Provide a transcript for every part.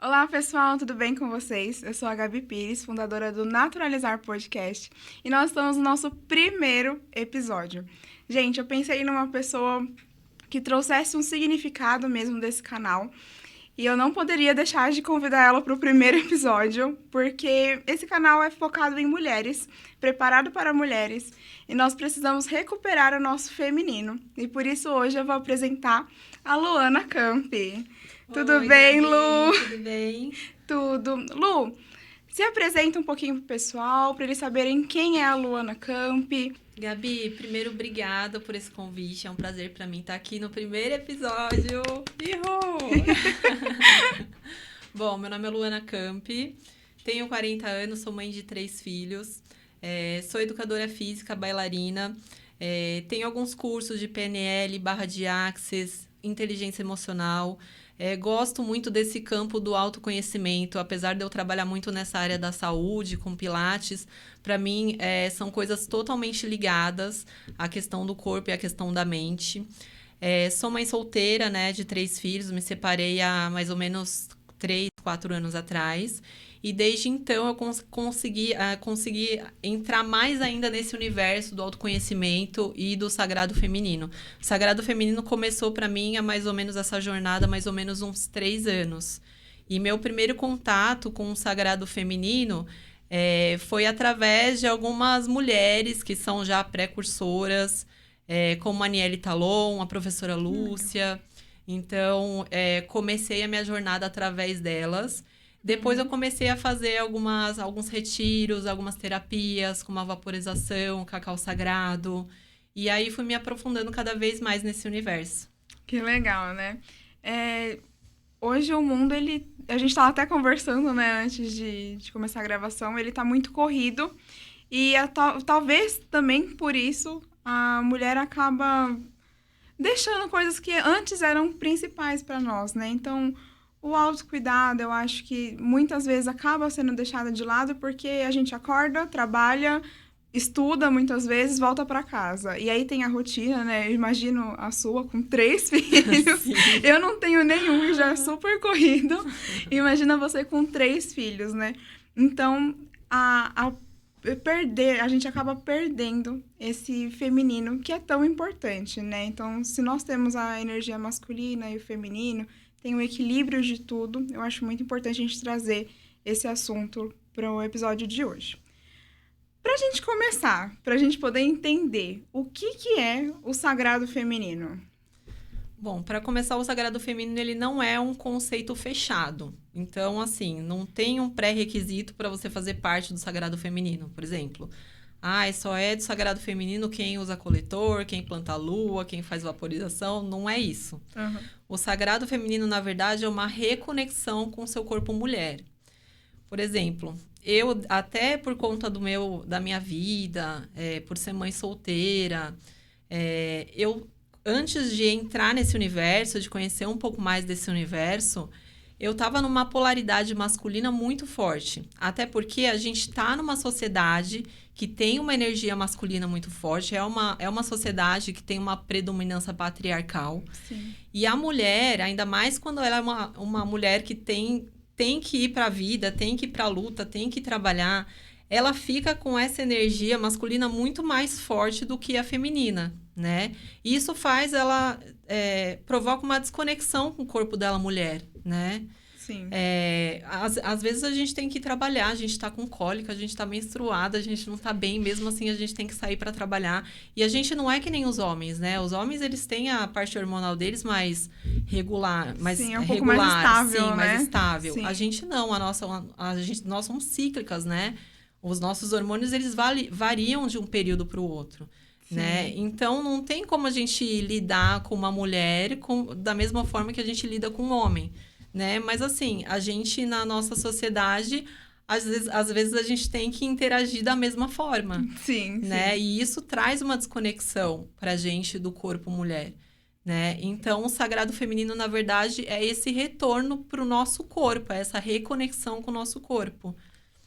Olá pessoal, tudo bem com vocês? Eu sou a Gabi Pires, fundadora do Naturalizar Podcast, e nós estamos no nosso primeiro episódio. Gente, eu pensei numa pessoa que trouxesse um significado mesmo desse canal, e eu não poderia deixar de convidar ela para o primeiro episódio, porque esse canal é focado em mulheres, preparado para mulheres, e nós precisamos recuperar o nosso feminino. E por isso hoje eu vou apresentar a Luana Campi. Tudo Oi, bem, Gabi, Lu? tudo bem? Tudo. Lu, se apresenta um pouquinho pro pessoal, para eles saberem quem é a Luana Campi. Gabi, primeiro, obrigada por esse convite. É um prazer para mim estar aqui no primeiro episódio. Uhul! Bom, meu nome é Luana Campi, tenho 40 anos, sou mãe de 3 filhos, sou educadora física, bailarina, tenho alguns cursos de PNL, barra de Access, inteligência emocional. Gosto muito desse campo do autoconhecimento, apesar de eu trabalhar muito nessa área da saúde, com pilates, para mim são coisas totalmente ligadas à questão do corpo e à questão da mente. Sou mãe solteira, né, de 3 filhos, me separei há mais ou menos 3, 4 anos atrás. E desde então eu consegui entrar mais ainda nesse universo do autoconhecimento e do sagrado feminino. O sagrado feminino começou para mim há mais ou menos essa jornada, mais ou menos uns 3 anos. E meu primeiro contato com o sagrado feminino foi através de algumas mulheres que são já precursoras, como a Aniele Talon, a professora Lúcia. Então, comecei a minha jornada através delas. Depois eu comecei a fazer alguns retiros, algumas terapias, como a vaporização, cacau sagrado. E aí fui me aprofundando cada vez mais nesse universo. Que legal, né? Hoje o mundo, a gente estava até conversando, né, antes de começar a gravação, ele está muito corrido. E talvez também por isso a mulher acaba deixando coisas que antes eram principais para nós, né? Então, o autocuidado, eu acho que muitas vezes acaba sendo deixado de lado porque a gente acorda, trabalha, estuda muitas vezes, volta para casa. E aí tem a rotina, né? Eu imagino a sua com 3 filhos. Sim. Eu não tenho nenhum e já é super corrido. Imagina você com 3 filhos, né? Então, a gente acaba perdendo esse feminino que é tão importante, né? Então, se nós temos a energia masculina e o feminino, tem o equilíbrio de tudo. Eu acho muito importante a gente trazer esse assunto para o episódio de hoje. Para a gente começar, para a gente poder entender o que é o sagrado feminino. Bom, para começar, o sagrado feminino ele não é um conceito fechado. Então, assim, não tem um pré-requisito para você fazer parte do sagrado feminino, por exemplo. Só é do sagrado feminino quem usa coletor, quem planta a lua, quem faz vaporização. Não é isso. Uhum. O sagrado feminino, na verdade, é uma reconexão com o seu corpo mulher. Por exemplo, eu, até por conta da minha vida, por ser mãe solteira, eu, antes de entrar nesse universo, de conhecer um pouco mais desse universo, eu estava numa polaridade masculina muito forte. Até porque a gente está numa sociedade que tem uma energia masculina muito forte. É uma sociedade que tem uma predominância patriarcal. Sim. E a mulher, ainda mais quando ela é uma mulher que tem que ir para a vida, tem que ir para a luta, tem que trabalhar, ela fica com essa energia masculina muito mais forte do que a feminina, né? E isso faz ela... provoca uma desconexão com o corpo dela, mulher, né? Sim. Às vezes a gente tem que trabalhar, a gente tá com cólica, a gente tá menstruada, a gente não tá bem, mesmo assim a gente tem que sair para trabalhar. E a gente não é que nem os homens, né? Os homens, eles têm a parte hormonal deles mais regular, mais sim, é um regular, pouco mais estável, sim, né? mais estável. Sim. A gente não, nós somos cíclicas, né? Os nossos hormônios, eles variam de um período para o outro. Né? Então, não tem como a gente lidar com uma mulher da mesma forma que a gente lida com um homem, né? Mas, assim, a gente, na nossa sociedade, às vezes a gente tem que interagir da mesma forma, Sim, né? sim. E isso traz uma desconexão pra gente do corpo mulher, né? Então, o sagrado feminino, na verdade, é esse retorno pro nosso corpo, é essa reconexão com o nosso corpo.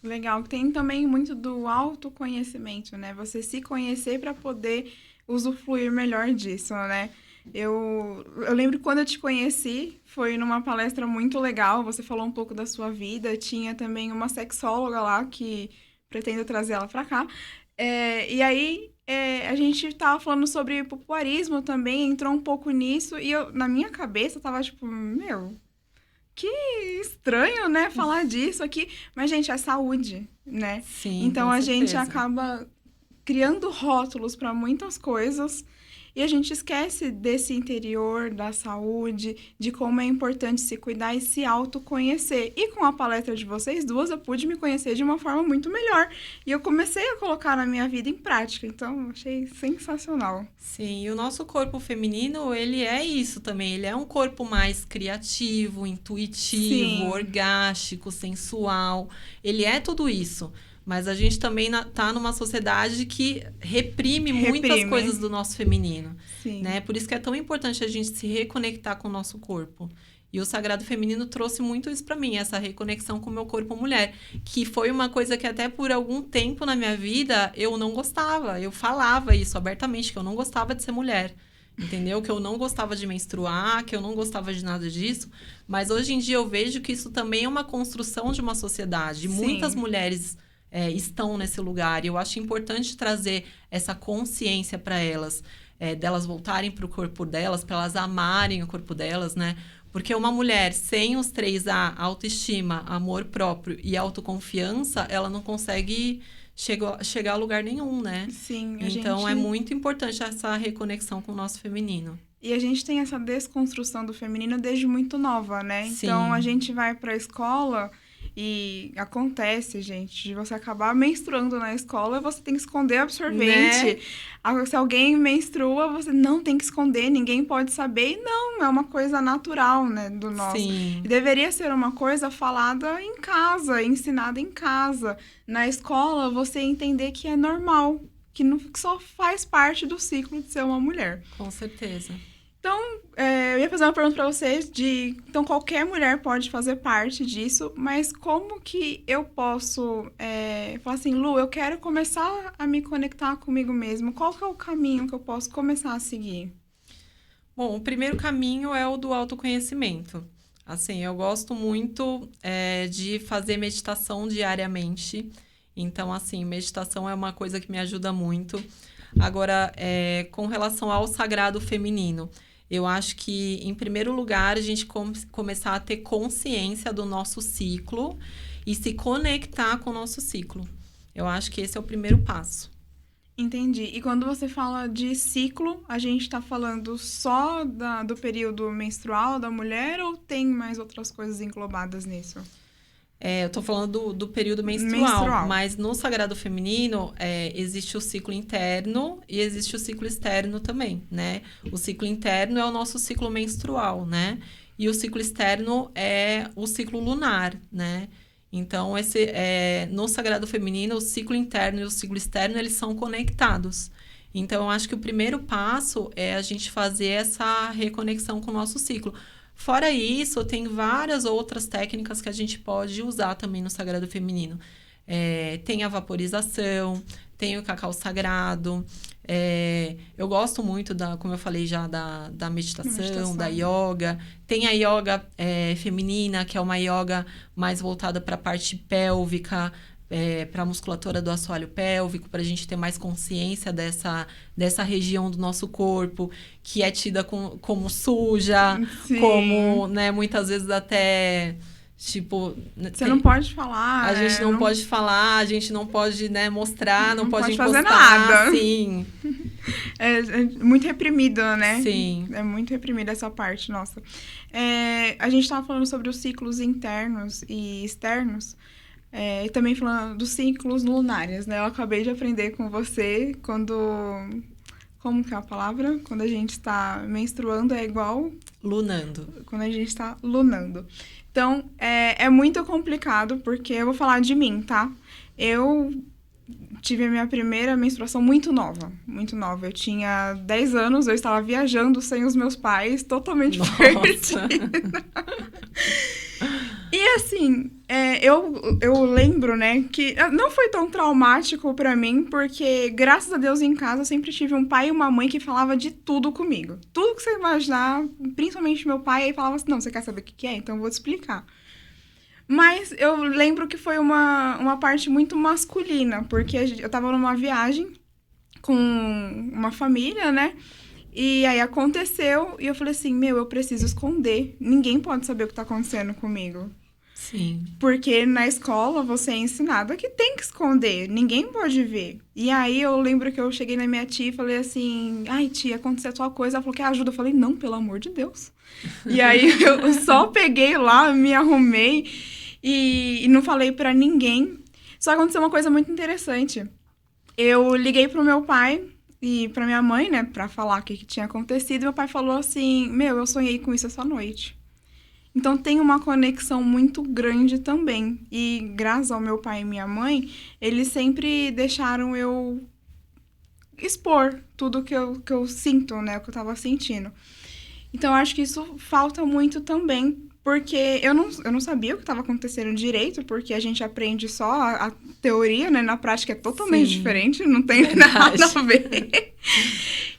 Legal. Tem também muito do autoconhecimento, né? Você se conhecer para poder usufruir melhor disso, né? Eu lembro quando eu te conheci, foi numa palestra muito legal. Você falou um pouco da sua vida. Tinha também uma sexóloga lá que pretendo trazer ela para cá. E aí a gente tava falando sobre popularismo também, entrou um pouco nisso. E eu, na minha cabeça, tava tipo, meu, que estranho, né, falar disso aqui. Mas, gente, é saúde, né? Sim, Então com a gente certeza. acaba criando rótulos para muitas coisas e a gente esquece desse interior, da saúde, de como é importante se cuidar e se autoconhecer. E com a palestra de vocês duas, eu pude me conhecer de uma forma muito melhor. E eu comecei a colocar na minha vida em prática. Então, eu achei sensacional. Sim, e o nosso corpo feminino, ele é isso também. Ele é um corpo mais criativo, intuitivo, Sim, orgástico, sensual. Ele é tudo isso. Mas a gente também tá numa sociedade que reprime muitas reprime. coisas do nosso feminino, Sim. né? Por isso que é tão importante a gente se reconectar com o nosso corpo. E o Sagrado Feminino trouxe muito isso pra mim, essa reconexão com o meu corpo mulher, que foi uma coisa que até por algum tempo na minha vida eu não gostava. Eu falava isso abertamente, que eu não gostava de ser mulher. Entendeu? Que eu não gostava de menstruar, que eu não gostava de nada disso. Mas hoje em dia eu vejo que isso também é uma construção de uma sociedade. Muitas Sim. mulheres estão nesse lugar. E eu acho importante trazer essa consciência para elas, delas voltarem para o corpo delas, para elas amarem o corpo delas, né? Porque uma mulher sem os 3A, autoestima, amor próprio e autoconfiança, ela não consegue chegar a lugar nenhum, né? Sim, a Então, é gente. muito importante essa reconexão com o nosso feminino. E a gente tem essa desconstrução do feminino desde muito nova, né? Então a Sim, gente vai pra escola e acontece, gente, de você acabar menstruando na escola e você tem que esconder absorvente. né? Se alguém menstrua, você não tem que esconder, ninguém pode saber. E não, é uma coisa natural, né, do nosso. E Sim, deveria ser uma coisa falada em casa, ensinada em casa. Na escola, você entender que é normal, que só faz parte do ciclo de ser uma mulher. com certeza. Então, eu ia fazer uma pergunta para vocês de... Então, qualquer mulher pode fazer parte disso, mas como que eu posso falar assim, Lu, eu quero começar a me conectar comigo mesmo. Qual que é o caminho que eu posso começar a seguir? Bom, o primeiro caminho é o do autoconhecimento. Assim, eu gosto muito de fazer meditação diariamente. Então, assim, meditação é uma coisa que me ajuda muito. Agora, com relação ao sagrado feminino, eu acho que, em primeiro lugar, a gente começar a ter consciência do nosso ciclo e se conectar com o nosso ciclo. Eu acho que esse é o primeiro passo. Entendi. E quando você fala de ciclo, a gente está falando só do período menstrual da mulher ou tem mais outras coisas englobadas nisso? Eu tô falando do período menstrual, Menstrual. mas no sagrado feminino existe o ciclo interno e existe o ciclo externo também, né? O ciclo interno é o nosso ciclo menstrual, né? E o ciclo externo é o ciclo lunar, né? Então, no sagrado feminino, o ciclo interno e o ciclo externo, eles são conectados. Então, eu acho que o primeiro passo é a gente fazer essa reconexão com o nosso ciclo. Fora isso, tem várias outras técnicas que a gente pode usar também no sagrado feminino. Tem a vaporização, tem o cacau sagrado. Eu gosto muito como eu falei já, da meditação, da yoga. Tem a yoga feminina, que é uma yoga mais voltada para a parte pélvica, para a musculatura do assoalho pélvico, para a gente ter mais consciência dessa região do nosso corpo, que é tida como suja, Sim. como, né, muitas vezes até, tipo... Você não pode falar, A gente não pode falar, a gente não pode, né, mostrar, não não pode pode fazer encostar, nada. sim, É muito reprimida, né? sim. É muito reprimida essa parte, nossa. A gente estava falando sobre os ciclos internos e externos. E também falando dos ciclos lunares, né? Eu acabei de aprender com você quando Como que é a palavra? Quando a gente está menstruando é igual... Lunando. Quando a gente está lunando. Então, é muito complicado, porque eu vou falar de mim, tá? Eu tive a minha primeira menstruação muito nova, muito nova. Eu tinha 10 anos, eu estava viajando sem os meus pais, totalmente perdida. E assim, eu lembro, né, que não foi tão traumático pra mim, porque graças a Deus em casa eu sempre tive um pai e uma mãe que falava de tudo comigo. Tudo que você imaginar, principalmente meu pai, aí falava assim, não, você quer saber o que é? Então eu vou te explicar. Mas eu lembro que foi uma parte muito masculina, porque eu tava numa viagem com uma família, né? E aí aconteceu, e eu falei assim, eu preciso esconder. Ninguém pode saber o que tá acontecendo comigo. Sim. Porque na escola você é ensinado que tem que esconder, ninguém pode ver. E aí eu lembro que eu cheguei na minha tia e falei assim, ai tia, aconteceu tal coisa. Ela falou que ajuda. Eu falei, não, pelo amor de Deus. E aí eu só peguei lá, me arrumei e não falei pra ninguém. Só aconteceu uma coisa muito interessante. Eu liguei pro meu pai e pra minha mãe, né, pra falar o que tinha acontecido. E meu pai falou assim, eu sonhei com isso essa noite. Então tem uma conexão muito grande também. E graças ao meu pai e minha mãe, eles sempre deixaram eu expor tudo que eu sinto, né, o que eu tava sentindo. Então, eu acho que isso falta muito também, porque eu não sabia o que estava acontecendo direito, porque a gente aprende só a teoria, né? Na prática é totalmente diferente, não tem nada a ver.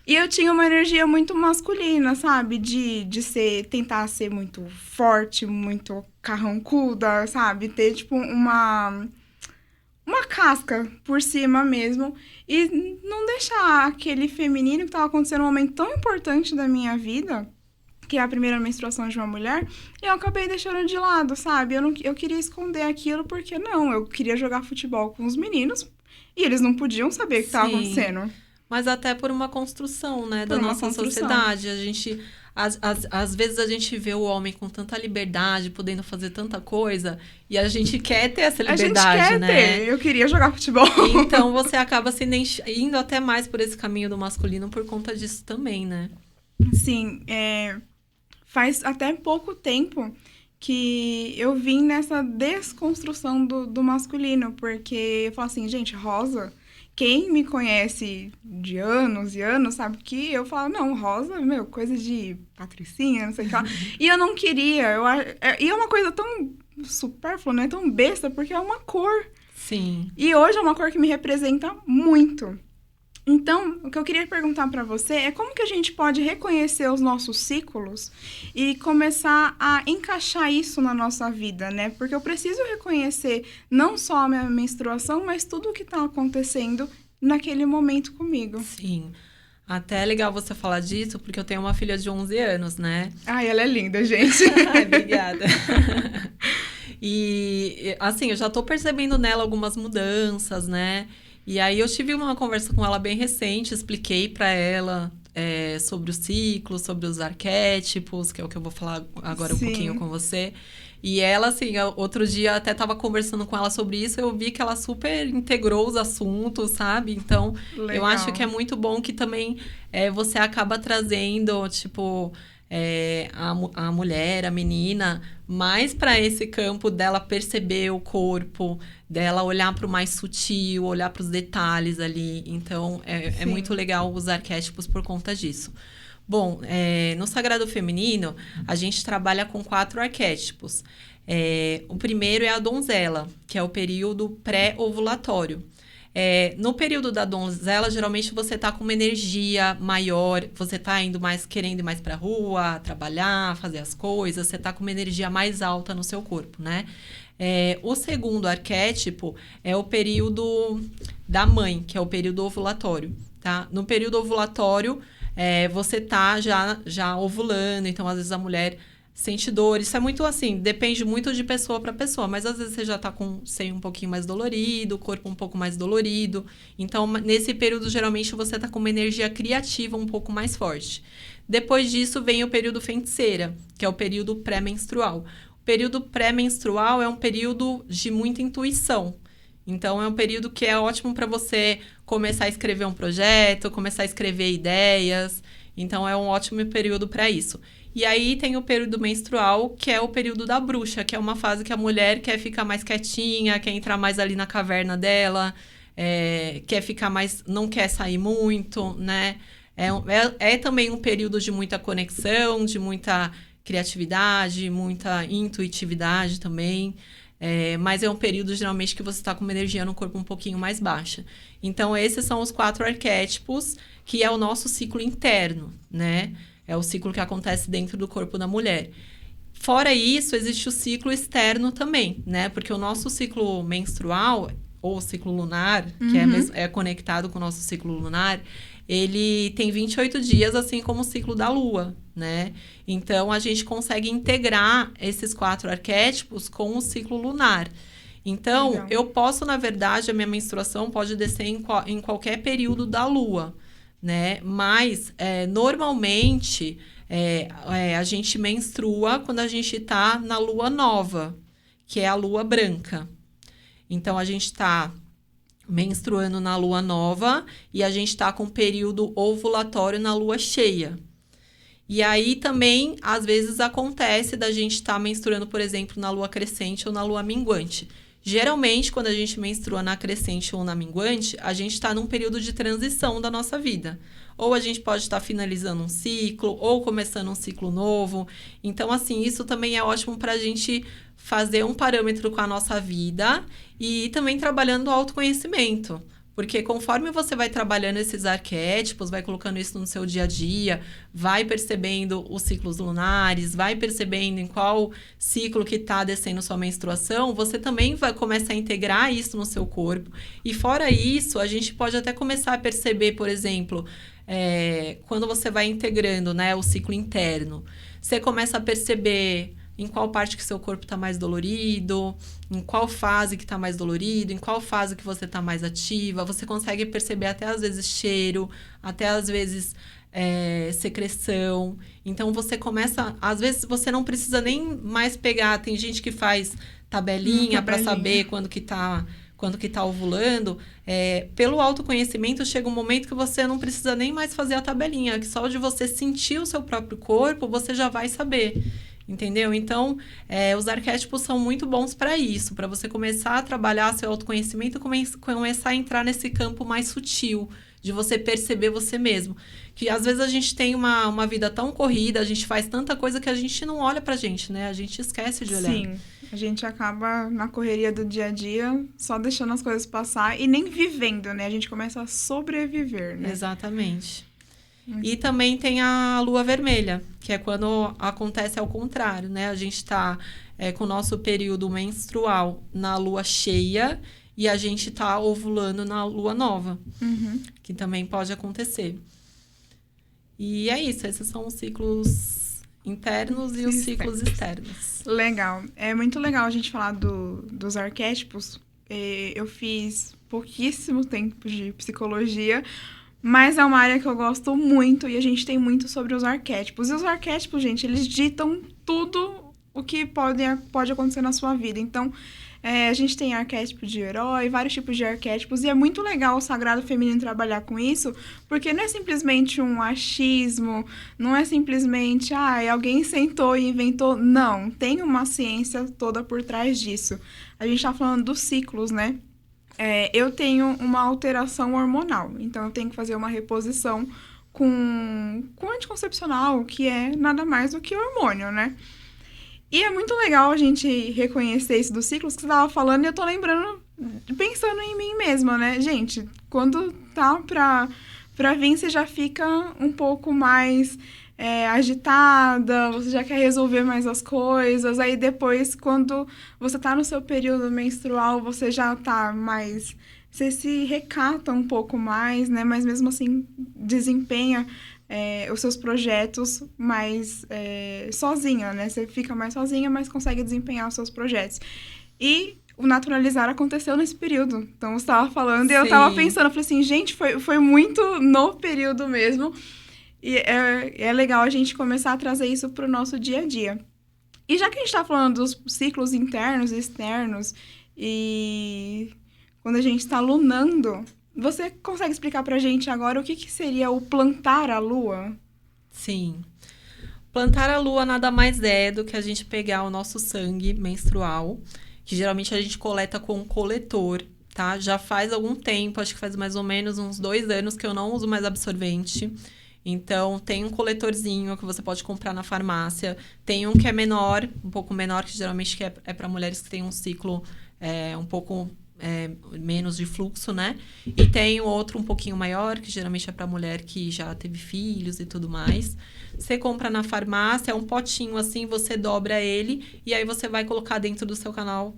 E eu tinha uma energia muito masculina, sabe? De tentar ser muito forte, muito carrancuda, sabe? Ter, tipo, uma casca por cima mesmo. E não deixar aquele feminino que estava acontecendo num momento tão importante da minha vida, que é a primeira menstruação de uma mulher, e eu acabei deixando de lado, sabe? Eu queria esconder aquilo porque, eu queria jogar futebol com os meninos e eles não podiam saber o que estava acontecendo. Mas até por uma construção, né, da nossa sociedade. A gente, às vezes a gente vê o homem com tanta liberdade, podendo fazer tanta coisa, e a gente quer ter essa liberdade, a gente quer ter. Eu queria jogar futebol. Então você acaba indo até mais por esse caminho do masculino por conta disso também, né? Sim, faz até pouco tempo que eu vim nessa desconstrução do masculino, porque eu falo assim, gente, rosa, quem me conhece de anos e anos sabe que eu falo, não, rosa, coisa de patricinha, não sei o que lá. E eu não queria, e é uma coisa tão supérflua, né, tão besta, porque é uma cor. Sim. E hoje é uma cor que me representa muito. Então, o que eu queria perguntar para você é como que a gente pode reconhecer os nossos ciclos e começar a encaixar isso na nossa vida, né? Porque eu preciso reconhecer não só a minha menstruação, mas tudo o que está acontecendo naquele momento comigo. Sim. Até é legal você falar disso, porque eu tenho uma filha de 11 anos, né? Ai, ela é linda, gente. Ai, obrigada. E, assim, eu já tô percebendo nela algumas mudanças, né? E aí eu tive uma conversa com ela bem recente, expliquei para ela sobre o ciclo, sobre os arquétipos, que é o que eu vou falar agora um pouquinho com você. E ela, assim, outro dia até tava conversando com ela sobre isso, eu vi que ela super integrou os assuntos, sabe? Então, legal. Eu acho que é muito bom que também você acaba trazendo, tipo... a mulher, a menina, mais para esse campo dela perceber o corpo, dela olhar para o mais sutil, olhar para os detalhes ali. Então, é muito legal os arquétipos por conta disso. Bom, no Sagrado Feminino, a gente trabalha com 4 arquétipos. O primeiro é a donzela, que é o período pré-ovulatório. No período da donzela, geralmente você tá com uma energia maior, você tá querendo ir mais pra rua, trabalhar, fazer as coisas, você tá com uma energia mais alta no seu corpo, né? O segundo arquétipo é o período da mãe, que é o período ovulatório, tá? No período ovulatório, você tá já ovulando, então às vezes a mulher sente dor. Isso é muito assim, depende muito de pessoa para pessoa, mas às vezes você já tá com o seio um pouquinho mais dolorido, o corpo um pouco mais dolorido. Então, nesse período, geralmente, você tá com uma energia criativa um pouco mais forte. Depois disso, vem o período feiticeira, que é o período pré-menstrual. O período pré-menstrual é um período de muita intuição. Então, é um período que é ótimo para você começar a escrever um projeto, começar a escrever ideias. Então, é um ótimo período para isso. E aí tem o período menstrual, que é o período da bruxa, que é uma fase que a mulher quer ficar mais quietinha, quer entrar mais ali na caverna dela, quer ficar mais... não quer sair muito, né? É também um período de muita conexão, de muita criatividade, muita intuitividade também. Mas é um período, geralmente, que você está com uma energia no corpo um pouquinho mais baixa. Então, esses são os 4 arquétipos, que é o nosso ciclo interno, né? É o ciclo que acontece dentro do corpo da mulher. Fora isso, existe o ciclo externo também, né? Porque o nosso ciclo menstrual, ou ciclo lunar, que é conectado com o nosso ciclo lunar, ele tem 28 dias, assim como o ciclo da lua, né? Então, a gente consegue integrar esses 4 arquétipos com o ciclo lunar. Então, Legal. eu posso, na verdade, a minha menstruação pode descer em qualquer período da lua, né? Mas, normalmente, a gente menstrua quando a gente está na lua nova, que é a lua branca. Então, a gente está menstruando na lua nova e a gente está com período ovulatório na lua cheia. E aí também, às vezes, acontece da gente estar menstruando, por exemplo, na lua crescente ou na lua minguante. Geralmente, quando a gente menstrua na crescente ou na minguante, a gente está num período de transição da nossa vida. Ou a gente pode estar finalizando um ciclo, ou começando um ciclo novo. Então, assim, isso também é ótimo para a gente fazer um parâmetro com a nossa vida e ir também trabalhando o autoconhecimento. Porque conforme você vai trabalhando esses arquétipos, vai colocando isso no seu dia a dia, vai percebendo os ciclos lunares, vai percebendo em qual ciclo que está descendo sua menstruação, você também vai começar a integrar isso no seu corpo. E fora isso, a gente pode até começar a perceber, por exemplo, quando você vai integrando, né, o ciclo interno, você começa a perceber em qual parte que seu corpo está mais dolorido, em qual fase que está mais dolorido, em qual fase que você está mais ativa. Você consegue perceber até às vezes cheiro, até às vezes secreção. Então, você começa... Às vezes, você não precisa nem mais pegar... Tem gente que faz tabelinha para saber quando que tá ovulando. Pelo autoconhecimento, chega um momento que você não precisa nem mais fazer a tabelinha. Que só de você sentir o seu próprio corpo, você já vai saber. Entendeu? Então, os arquétipos são muito bons para isso, para você começar a trabalhar seu autoconhecimento e começar a entrar nesse campo mais sutil, de você perceber você mesmo. Que às vezes a gente tem uma vida tão corrida, a gente faz tanta coisa que a gente não olha pra gente, né? A gente esquece de olhar. Sim, a gente acaba na correria do dia a dia, só deixando as coisas passar e nem vivendo, né? A gente começa a sobreviver, né? Exatamente. E também tem a lua vermelha, que é quando acontece ao contrário, né? A gente está com o nosso período menstrual na lua cheia e a gente está ovulando na lua nova, que também pode acontecer. E é isso, esses são os ciclos internos e os ciclos externos. Legal. É muito legal a gente falar dos arquétipos. Eu fiz pouquíssimo tempo de psicologia, mas é uma área que eu gosto muito e a gente tem muito sobre os arquétipos. E os arquétipos, gente, eles ditam tudo o que pode acontecer na sua vida. Então, a gente tem arquétipo de herói, vários tipos de arquétipos, e é muito legal o Sagrado Feminino trabalhar com isso, porque não é simplesmente um achismo, não é simplesmente, alguém sentou e inventou. Não, tem uma ciência toda por trás disso. A gente tá falando dos ciclos, né? Eu tenho uma alteração hormonal, então eu tenho que fazer uma reposição com anticoncepcional, que é nada mais do que hormônio, né? E é muito legal a gente reconhecer isso dos ciclos que você estava falando, e eu tô lembrando, pensando em mim mesma, né? Gente, quando tá pra vir, você já fica um pouco mais agitada, você já quer resolver mais as coisas. Aí depois, quando você tá no seu período menstrual, você já tá mais... Você se recata um pouco mais, né? Mas mesmo assim, desempenha os seus projetos mais sozinha, né? Você fica mais sozinha, mas consegue desempenhar os seus projetos. E o naturalizar aconteceu nesse período. Então, você estava falando e eu estava pensando, eu falei assim, gente, foi muito no período mesmo. E é legal a gente começar a trazer isso para o nosso dia a dia. E já que a gente está falando dos ciclos internos e externos, e quando a gente está lunando Você consegue explicar pra gente agora o que seria o plantar a lua? Sim. Plantar a lua nada mais é do que a gente pegar o nosso sangue menstrual, que geralmente a gente coleta com um coletor, tá? Já faz algum tempo, acho que faz mais ou menos uns 2 anos que eu não uso mais absorvente. Então, tem um coletorzinho que você pode comprar na farmácia. Tem um que é menor, um pouco menor, que geralmente é para mulheres que têm um ciclo um pouco menos de fluxo, né? E tem outro um pouquinho maior, que geralmente é para mulher que já teve filhos e tudo mais. Você compra na farmácia, é um potinho assim, você dobra ele e aí você vai colocar dentro do seu canal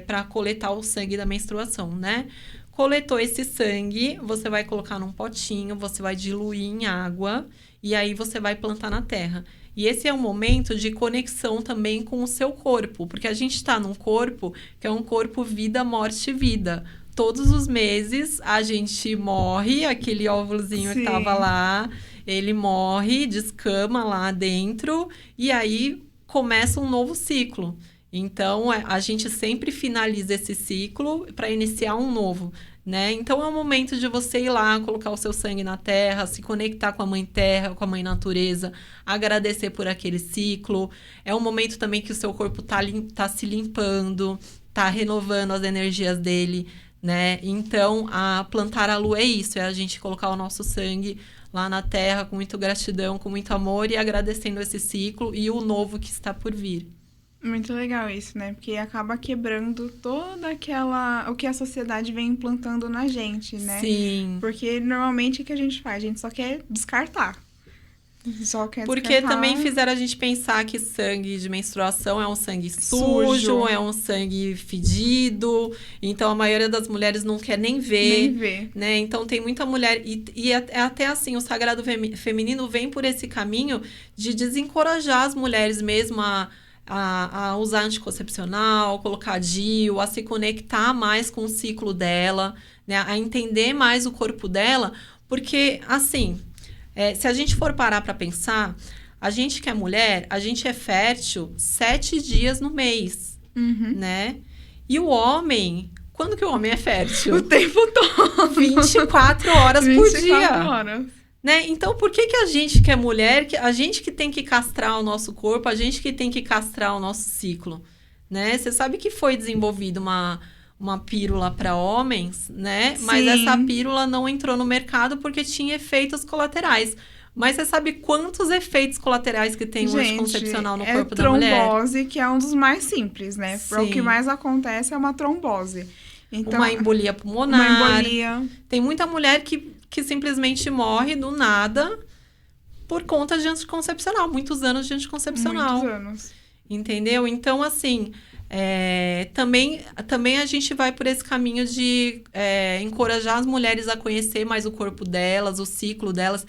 para coletar o sangue da menstruação, né? Coletou esse sangue, você vai colocar num potinho, você vai diluir em água e aí você vai plantar na terra. E esse é um momento de conexão também com o seu corpo, porque a gente está num corpo que é um corpo vida, morte, vida. Todos os meses a gente morre, aquele óvulozinho que estava lá, ele morre, descama lá dentro e aí começa um novo ciclo. Então, a gente sempre finaliza esse ciclo para iniciar um novo, né? Então, é o momento de você ir lá, colocar o seu sangue na terra, se conectar com a mãe terra, com a mãe natureza, agradecer por aquele ciclo. É um momento também que o seu corpo tá se limpando, tá renovando as energias dele, né? Então, plantar a lua é isso, é a gente colocar o nosso sangue lá na terra com muita gratidão, com muito amor e agradecendo esse ciclo e o novo que está por vir. Muito legal isso, né? Porque acaba quebrando toda o que a sociedade vem implantando na gente, né? Sim. Porque normalmente o que a gente faz? A gente só quer descartar. Porque também fizeram a gente pensar que sangue de menstruação é um sangue sujo, é um sangue fedido. Então, a maioria das mulheres não quer nem ver. Né? Então, tem muita mulher... E até assim, o sagrado feminino vem por esse caminho de desencorajar as mulheres mesmo a usar anticoncepcional, colocar DIU, a se conectar mais com o ciclo dela, né? A entender mais o corpo dela. Porque, assim... se a gente for parar para pensar, a gente que é mulher, a gente é fértil 7 dias no mês, né? E o homem, quando que o homem é fértil? O tempo todo. 24 horas por dia. 24 horas. Né? Então, por que a gente que é mulher, a gente que tem que castrar o nosso corpo, a gente que tem que castrar o nosso ciclo, né? Você sabe que foi desenvolvida uma pílula para homens, né? Sim. Mas essa pílula não entrou no mercado porque tinha efeitos colaterais. Mas você sabe quantos efeitos colaterais que tem o anticoncepcional no corpo da mulher? Trombose, que é um dos mais simples, né? Sim. O que mais acontece é uma trombose. Então, uma embolia pulmonar. Uma embolia. Tem muita mulher que simplesmente morre do nada por conta de anticoncepcional. Muitos anos de anticoncepcional. Muitos anos. Entendeu? Então, assim... também a gente vai por esse caminho de encorajar as mulheres a conhecer mais o corpo delas, o ciclo delas.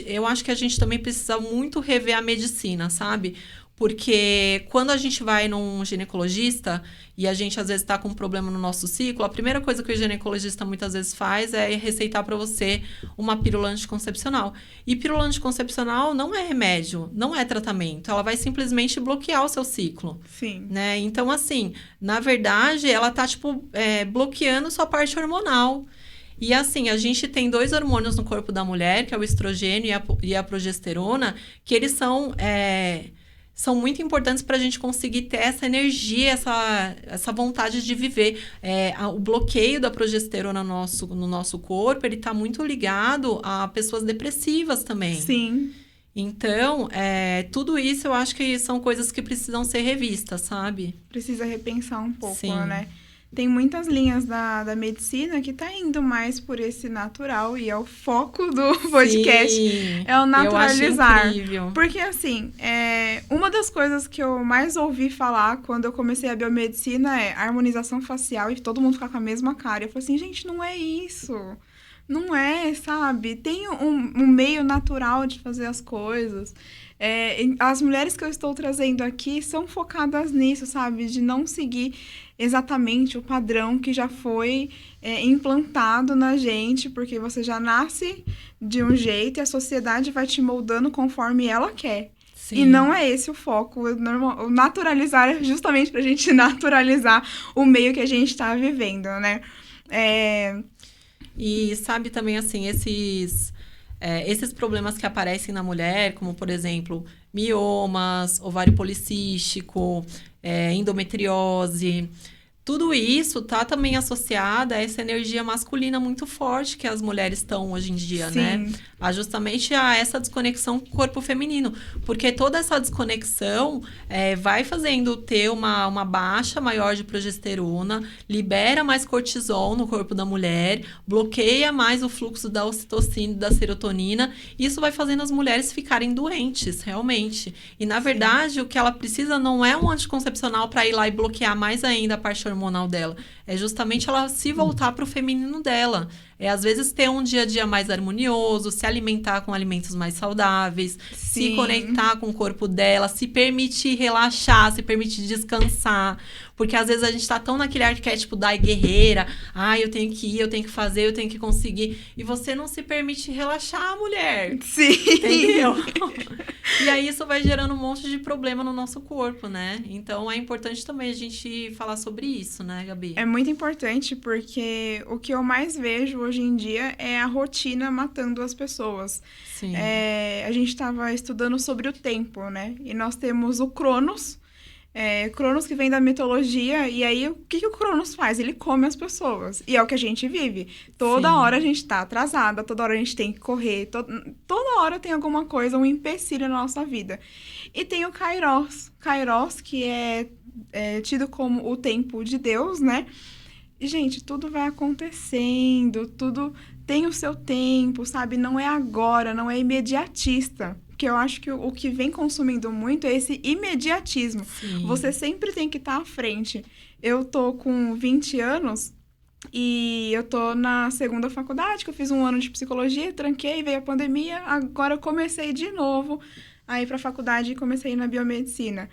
Eu acho que a gente também precisa muito rever a medicina, sabe? Porque quando a gente vai num ginecologista e a gente às vezes está com um problema no nosso ciclo, a primeira coisa que o ginecologista muitas vezes faz é receitar para você uma pílula anticoncepcional. E pílula anticoncepcional não é remédio, não é tratamento. Ela vai simplesmente bloquear o seu ciclo. Sim. Né? Então, assim, na verdade, ela tá, bloqueando sua parte hormonal. E, assim, a gente tem 2 hormônios no corpo da mulher, que é o estrogênio e a progesterona, que eles são muito importantes para a gente conseguir ter essa energia, essa vontade de viver. O bloqueio da progesterona no nosso corpo, ele está muito ligado a pessoas depressivas também. Sim. Então, tudo isso eu acho que são coisas que precisam ser revistas, sabe? Precisa repensar um pouco, Sim. né? Tem muitas linhas da medicina que tá indo mais por esse natural e é o foco do podcast. Sim, é o naturalizar. Eu acho incrível. Porque, assim, uma das coisas que eu mais ouvi falar quando eu comecei a biomedicina é harmonização facial e todo mundo ficar com a mesma cara. Eu falei assim, gente, não é isso. Não é, sabe? Tem um meio natural de fazer as coisas. As mulheres que eu estou trazendo aqui são focadas nisso, sabe? De não seguir exatamente o padrão que já foi implantado na gente, porque você já nasce de um jeito e a sociedade vai te moldando conforme ela quer. Sim. E não é esse o foco. O naturalizar é justamente pra gente naturalizar o meio que a gente tá vivendo, né? E sabe também, assim, esses problemas que aparecem na mulher, como, por exemplo, miomas, ovário policístico, endometriose... Tudo isso tá também associado a essa energia masculina muito forte que as mulheres estão hoje em dia, né? Sim. Justamente a essa desconexão com o corpo feminino. Porque toda essa desconexão vai fazendo ter uma baixa maior de progesterona, libera mais cortisol no corpo da mulher, bloqueia mais o fluxo da ocitocina e da serotonina. Isso vai fazendo as mulheres ficarem doentes, realmente. E, na verdade, o que ela precisa não é um anticoncepcional para ir lá e bloquear mais ainda a parte hormonal dela. É justamente ela se voltar para o feminino dela. Às vezes ter um dia a dia mais harmonioso, se alimentar com alimentos mais saudáveis, Sim. se conectar com o corpo dela, se permitir relaxar, se permitir descansar. Porque às vezes a gente tá tão naquele arquétipo da guerreira, eu tenho que ir, eu tenho que fazer, eu tenho que conseguir. E você não se permite relaxar, mulher. Sim. Entendeu? E aí isso vai gerando um monte de problema no nosso corpo, né? Então é importante também a gente falar sobre isso, né, Gabi? É muito importante porque o que eu mais vejo hoje em dia é a rotina matando as pessoas. Sim. A gente estava estudando sobre o tempo, né? E nós temos o Cronos. Cronos que vem da mitologia, e aí o que o Cronos faz? Ele come as pessoas, e é o que a gente vive. Toda Sim. hora a gente tá atrasada, toda hora a gente tem que correr, toda hora tem alguma coisa, um empecilho na nossa vida. E tem o Kairos, que é tido como o tempo de Deus, né? E, gente, tudo vai acontecendo, tudo tem o seu tempo, sabe? Não é agora, não é imediatista. Porque eu acho que o que vem consumindo muito é esse imediatismo. Sim. Você sempre tem que estar à frente. Eu tô com 20 anos e eu tô na segunda faculdade, que eu fiz um ano de psicologia, tranquei, veio a pandemia, agora eu comecei de novo a ir pra faculdade e comecei a ir na biomedicina.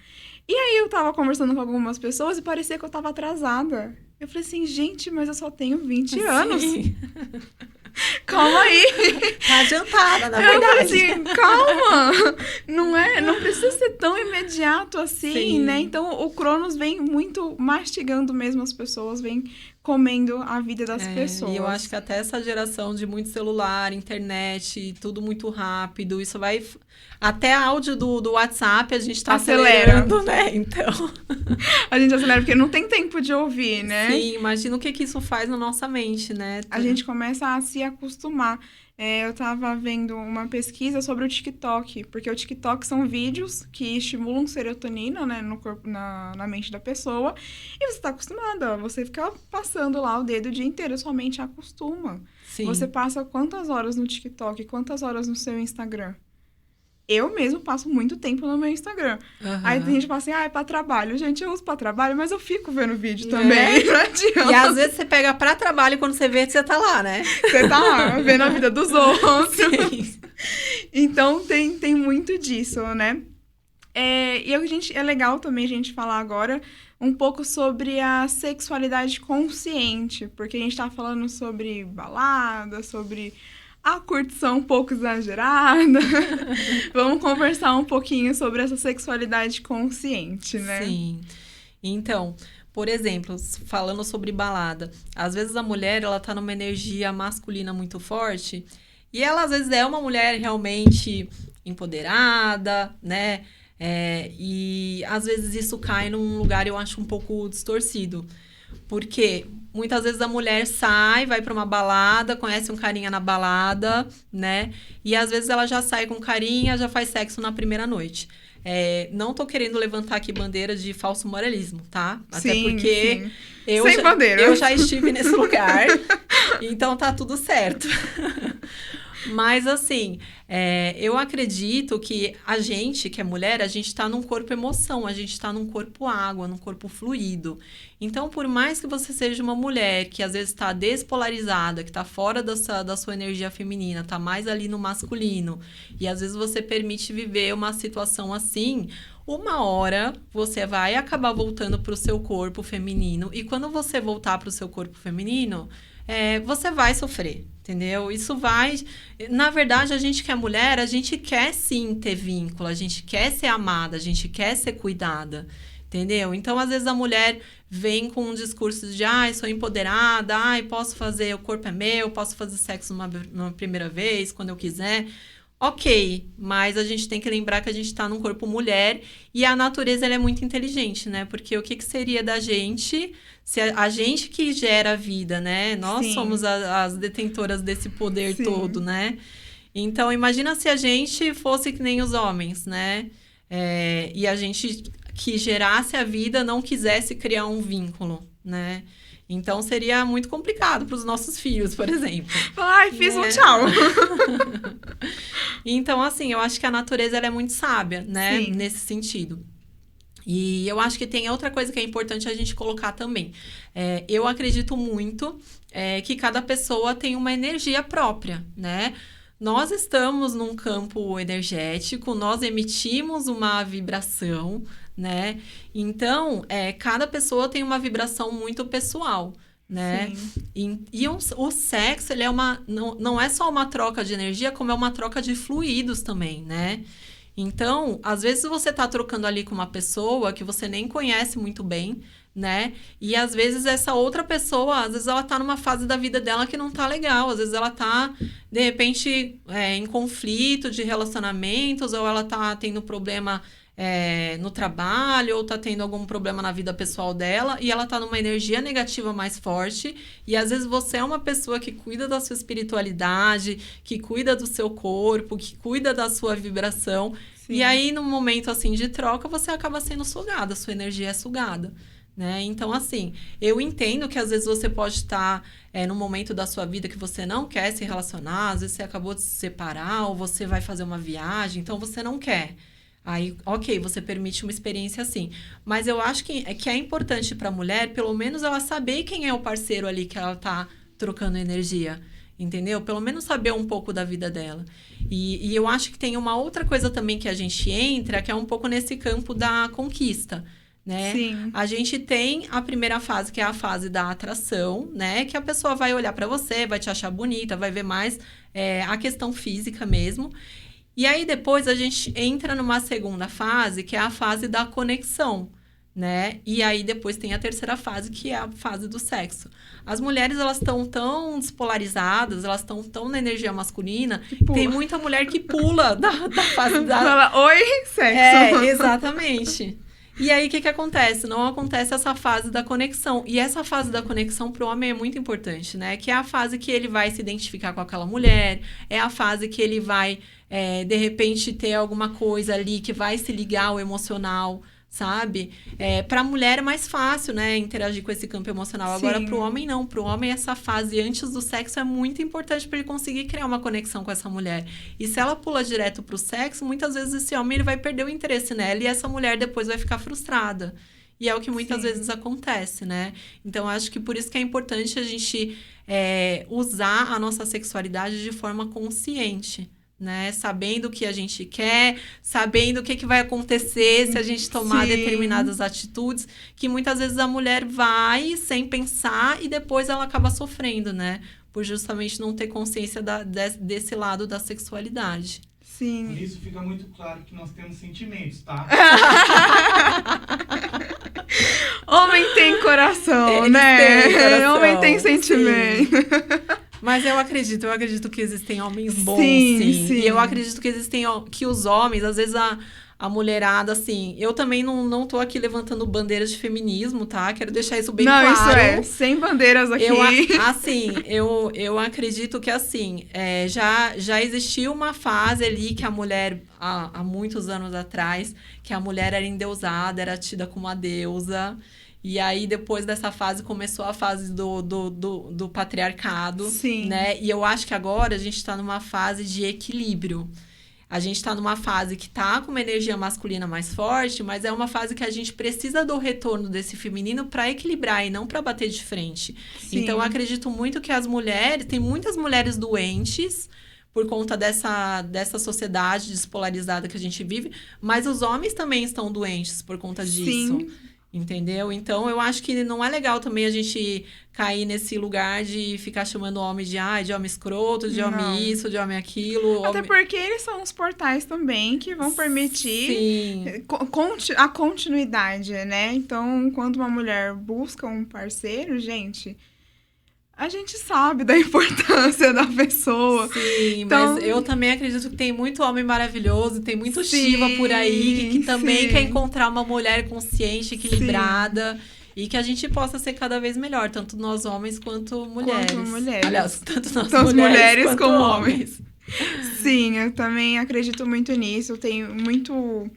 E aí eu tava conversando com algumas pessoas e parecia que eu tava atrasada. Eu falei assim, gente, mas eu só tenho 20 anos. Calma aí. Tá adiantada, na Eu falei verdade. assim, calma. Não precisa ser tão imediato assim, Sim. né? Então, o Cronos vem muito mastigando mesmo as pessoas, vem comendo a vida das pessoas. E eu acho que até essa geração de muito celular, internet, tudo muito rápido, isso vai... Até áudio do WhatsApp a gente tá Acelera. acelerando, né? Então... A gente acelera porque não tem tempo de ouvir, né? Sim, imagina o que isso faz na nossa mente, né? A gente começa a se acostumar. Eu tava vendo uma pesquisa sobre o TikTok, porque o TikTok são vídeos que estimulam serotonina, né, no corpo, na mente da pessoa, e você tá acostumada, você fica passando lá o dedo o dia inteiro, sua mente acostuma. Sim. Você passa quantas horas no TikTok, quantas horas no seu Instagram? Eu mesmo passo muito tempo no meu Instagram. Uhum. Aí tem gente que fala assim, é pra trabalho. Gente, eu uso pra trabalho, mas eu fico vendo vídeo também. Não adianta. E às vezes você pega pra trabalho e quando você vê, você tá lá, né? Você tá lá, vendo a vida dos outros. Sim. Então, tem muito disso, né? É legal também a gente falar agora um pouco sobre a sexualidade consciente, porque a gente tá falando sobre balada, sobre a curtição um pouco exagerada. Vamos conversar um pouquinho sobre essa sexualidade consciente, né? Sim. Então, por exemplo, falando sobre balada, às vezes a mulher, ela tá numa energia masculina muito forte e ela, às vezes, é uma mulher realmente empoderada, né? E, às vezes, isso cai num lugar, eu acho, um pouco distorcido. Porque muitas vezes a mulher sai, vai pra uma balada, conhece um carinha na balada, né? E, às vezes, ela já sai com carinha, já faz sexo na primeira noite. Não tô querendo levantar aqui bandeira de falso moralismo, tá? Até Sim, porque sim. eu já estive nesse lugar, então tá tudo certo. Mas, assim, eu acredito que a gente, que é mulher, a gente tá num corpo emoção, a gente tá num corpo água, num corpo fluido. Então, por mais que você seja uma mulher que às vezes tá despolarizada, que tá fora da sua energia feminina, tá mais ali no masculino, e às vezes você permite viver uma situação assim, uma hora você vai acabar voltando pro seu corpo feminino, e quando você voltar pro seu corpo feminino, você vai sofrer. Entendeu? Isso vai... Na verdade, a gente que é mulher, a gente quer sim ter vínculo, a gente quer ser amada, a gente quer ser cuidada. entendeu? Então, às vezes, a mulher vem com um discurso de, sou empoderada, posso fazer, o corpo é meu, posso fazer sexo numa primeira vez, quando eu quiser. Ok, mas a gente tem que lembrar que a gente está num corpo mulher e a natureza ela é muito inteligente, né? Porque o que seria da gente se a gente que gera a vida, né? Nós Sim. somos as detentoras desse poder Sim. todo, né? Então, imagina se a gente fosse que nem os homens, né? E a gente que gerasse a vida não quisesse criar um vínculo, né? Então, seria muito complicado para os nossos filhos, por exemplo. Fiz um tchau. Então, assim, eu acho que a natureza ela é muito sábia, né? Sim. Nesse sentido. E eu acho que tem outra coisa que é importante a gente colocar também. Eu acredito muito que cada pessoa tem uma energia própria, né? Nós estamos num campo energético, nós emitimos uma vibração, né? Então, cada pessoa tem uma vibração muito pessoal, né? E o sexo, ele não é só uma troca de energia, como é uma troca de fluidos também, né? Então, às vezes você tá trocando ali com uma pessoa que você nem conhece muito bem, né? E às vezes essa outra pessoa, às vezes ela tá numa fase da vida dela que não tá legal, às vezes ela tá, de repente, em conflito de relacionamentos, ou ela tá tendo problema no trabalho, ou tá tendo algum problema na vida pessoal dela, e ela tá numa energia negativa mais forte, e às vezes você é uma pessoa que cuida da sua espiritualidade, que cuida do seu corpo, que cuida da sua vibração, e aí, num momento assim de troca, você acaba sendo sugada, a sua energia é sugada. Né? Então, assim, eu entendo que às vezes você pode estar num momento da sua vida que você não quer se relacionar, às vezes você acabou de se separar, ou você vai fazer uma viagem, então você não quer. Aí, ok, você permite uma experiência assim. Mas eu acho que é importante para a mulher, pelo menos ela saber quem é o parceiro ali que ela tá trocando energia, entendeu? Pelo menos saber um pouco da vida dela. E eu acho que tem uma outra coisa também que a gente entra, que é um pouco nesse campo da conquista, né? Sim. A gente tem a primeira fase, que é a fase da atração, né? Que a pessoa vai olhar para você, vai te achar bonita, vai ver mais a questão física mesmo. E aí, depois, a gente entra numa segunda fase, que é a fase da conexão, né? E aí, depois, tem a terceira fase, que é a fase do sexo. As mulheres, elas estão tão despolarizadas, elas estão tão na energia masculina, tem muita mulher que pula da fase da... Fala, oi, sexo. Exatamente. E aí, o que acontece? Não acontece essa fase da conexão. E essa fase da conexão para o homem é muito importante, né? Que é a fase que ele vai se identificar com aquela mulher, é a fase que ele vai, de repente, ter alguma coisa ali que vai se ligar ao emocional, sabe? Para a mulher é mais fácil, né? Interagir com esse campo emocional. Sim. Agora, para o homem, não. Para o homem, essa fase antes do sexo é muito importante para ele conseguir criar uma conexão com essa mulher. E se ela pula direto pro sexo, muitas vezes esse homem ele vai perder o interesse nela e essa mulher depois vai ficar frustrada. E é o que muitas vezes acontece, né? Então, acho que por isso que é importante a gente usar a nossa sexualidade de forma consciente, né? Sabendo o que a gente quer, sabendo o que vai acontecer se a gente tomar determinadas atitudes, que muitas vezes a mulher vai sem pensar e depois ela acaba sofrendo, né? Por justamente não ter consciência desse lado da sexualidade. Sim. Por isso fica muito claro que nós temos sentimentos, tá? Homem tem coração, Eles né? têm coração, Homem tem sentimento. Mas eu acredito que existem homens bons, Sim. E eu acredito que que os homens, às vezes a mulherada, assim... Eu também não tô aqui levantando bandeiras de feminismo, tá? Quero deixar isso bem claro. Isso sem bandeiras aqui. Eu acredito que, assim, já existiu uma fase ali que a mulher, há muitos anos atrás, que a mulher era endeusada, era tida como uma deusa... E aí, depois dessa fase, começou a fase do patriarcado, Sim. Né? E eu acho que agora a gente está numa fase de equilíbrio. A gente está numa fase que está com uma energia masculina mais forte, mas é uma fase que a gente precisa do retorno desse feminino para equilibrar e não para bater de frente. Sim. Então, eu acredito muito que as mulheres... Tem muitas mulheres doentes por conta dessa sociedade despolarizada que a gente vive, mas os homens também estão doentes por conta disso. Sim. Entendeu? Então, eu acho que não é legal também a gente cair nesse lugar de ficar chamando o homem de homem escroto, de Não. homem isso, de homem aquilo. Até Homem... porque eles são os portais também que vão permitir Sim, a continuidade, né? Então, quando uma mulher busca um parceiro, gente, a gente sabe da importância da pessoa. sim, Então, mas eu também acredito que tem muito homem maravilhoso, tem muito sim, Shiva por aí, que também sim. quer encontrar uma mulher consciente, equilibrada, e que a gente possa ser cada vez melhor, tanto nós homens quanto mulheres. Quanto mulheres. Aliás, tanto nós Tanto mulheres quanto como homens. Sim, eu também acredito muito nisso. Eu tenho muito.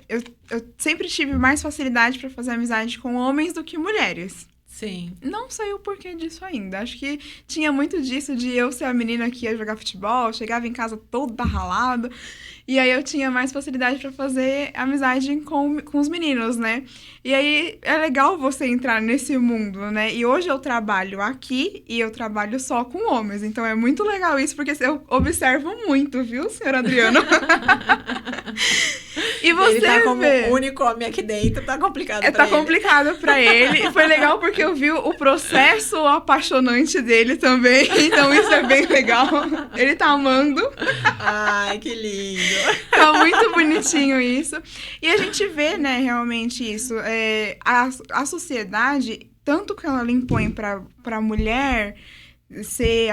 Eu sempre tive mais facilidade para fazer amizade com homens do que mulheres. Sim. Não sei o porquê disso ainda. Acho que tinha muito disso de eu ser a menina que ia jogar futebol, chegava em casa toda ralada. E aí eu tinha mais facilidade pra fazer amizade com os meninos, né? E aí é legal você entrar nesse mundo, né? E hoje eu trabalho aqui e eu trabalho só com homens. Então é muito legal isso, porque eu observo muito, viu, senhor Adriano? E você ele tá como vê. único homem aqui dentro, tá complicado pra Tá ele. complicado pra ele. E foi legal porque eu vi o processo apaixonante dele também. Então isso é bem legal. Ele tá amando. Ai, que lindo. Tá muito bonitinho isso. E a gente vê, né, realmente isso. A sociedade, tanto que ela impõe pra mulher ser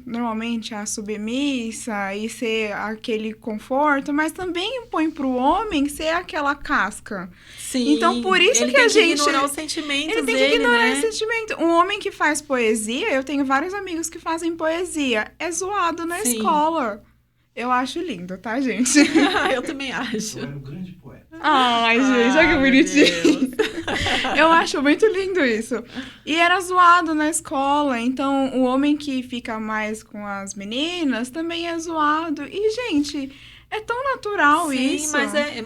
normalmente a submissa e ser aquele conforto, mas também impõe pro homem ser aquela casca. Sim. Então, por isso ele que tem a gente... ignorar os sentimentos Ele tem dele, que ignorar né? esse sentimento. Um homem que faz poesia, eu tenho vários amigos que fazem poesia, é zoado na Sim. escola. Eu acho lindo, tá, gente? Eu também acho. Eu era um grande poeta. Ai, gente, olha que Ai, meu bonitinho. Deus. Eu acho muito lindo isso. E era zoado na escola, então o homem que fica mais com as meninas também é zoado. E, gente, é tão natural Sim, isso.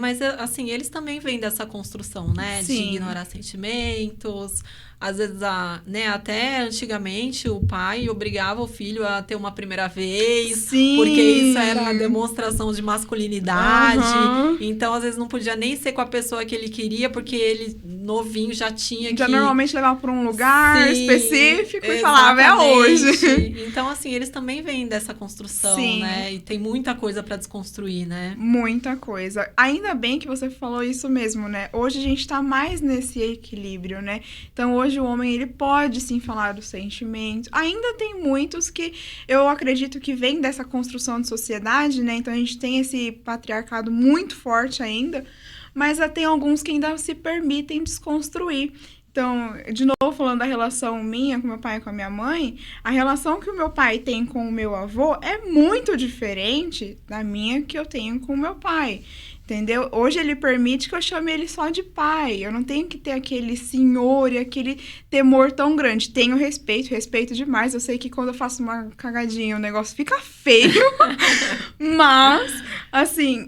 mas assim, eles também vêm dessa construção, né? De Sim. ignorar sentimentos. Às vezes, né, até antigamente, o pai obrigava o filho a ter uma primeira vez. Sim. Porque isso era a demonstração de masculinidade. Aham. Então, às vezes, não podia nem ser com a pessoa que ele queria, porque ele, novinho, já tinha Já que... normalmente levava pra um lugar Sim, específico e falava, é exatamente. hoje. Então, assim, eles também vêm dessa construção, Sim. né? E tem muita coisa pra desconstruir, né? Muita coisa. Ainda bem que você falou isso mesmo, né? Hoje a gente tá mais nesse equilíbrio, né? Então hoje o homem, ele pode sim falar dos sentimentos. Ainda tem muitos que eu acredito que vem dessa construção de sociedade, né? Então a gente tem esse patriarcado muito forte ainda, mas tem alguns que ainda se permitem desconstruir. Então, de novo, falando da relação minha com meu pai e com a minha mãe, a relação que o meu pai tem com o meu avô é muito diferente da minha que eu tenho com o meu pai. Entendeu? Hoje ele permite que eu chame ele só de pai. Eu não tenho que ter aquele senhor e aquele temor tão grande. Tenho respeito demais. Eu sei que quando eu faço uma cagadinha o negócio fica feio. Mas, assim,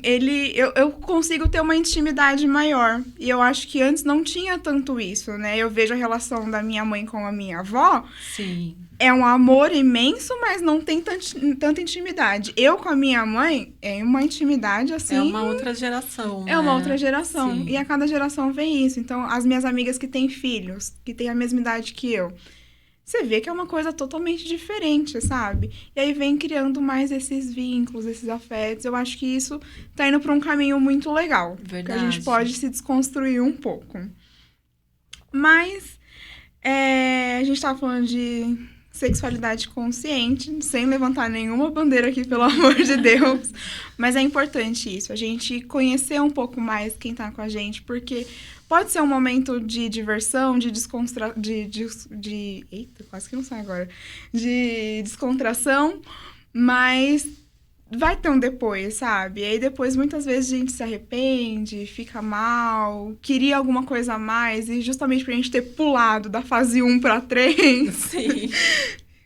eu consigo ter uma intimidade maior. E eu acho que antes não tinha tanto isso, né? Eu vejo a relação da minha mãe com a minha avó. Sim. É um amor imenso, mas não tem tanta intimidade. Eu com a minha mãe, é uma intimidade assim. É uma outra geração. É uma né? outra geração. Sim. E a cada geração vem isso. Então, as minhas amigas que têm filhos, que têm a mesma idade que eu, você vê que é uma coisa totalmente diferente, sabe? E aí vem criando mais esses vínculos, esses afetos. Eu acho que isso tá indo para um caminho muito legal. Verdade. Que a gente pode se desconstruir um pouco. Mas, a gente tava falando de sexualidade consciente, sem levantar nenhuma bandeira aqui, pelo amor de Deus. Mas é importante isso, a gente conhecer um pouco mais quem tá com a gente, porque pode ser um momento de diversão, de eita, quase que não sai agora. De descontração, mas vai ter um depois, sabe? E aí depois, muitas vezes, a gente se arrepende, fica mal, queria alguma coisa a mais, e justamente pra gente ter pulado da fase 1 pra 3, Sim.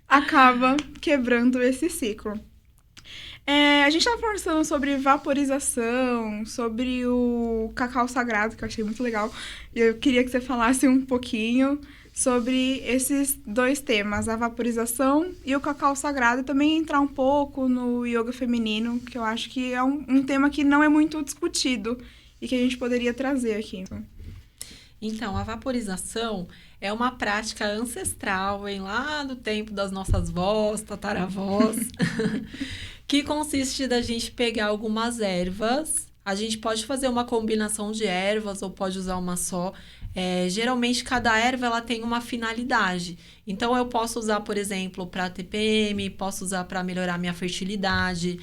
acaba quebrando esse ciclo. A gente tava conversando sobre vaporização, sobre o cacau sagrado, que eu achei muito legal, e eu queria que você falasse um pouquinho sobre esses dois temas, a vaporização e o cacau sagrado, e também entrar um pouco no yoga feminino, que eu acho que é um tema que não é muito discutido e que a gente poderia trazer aqui. Então, a vaporização é uma prática ancestral, vem lá do tempo das nossas vós, tataravós, que consiste da gente pegar algumas ervas. A gente pode fazer uma combinação de ervas ou pode usar uma só. Geralmente, cada erva ela tem uma finalidade. Então, eu posso usar, por exemplo, para TPM, posso usar para melhorar minha fertilidade,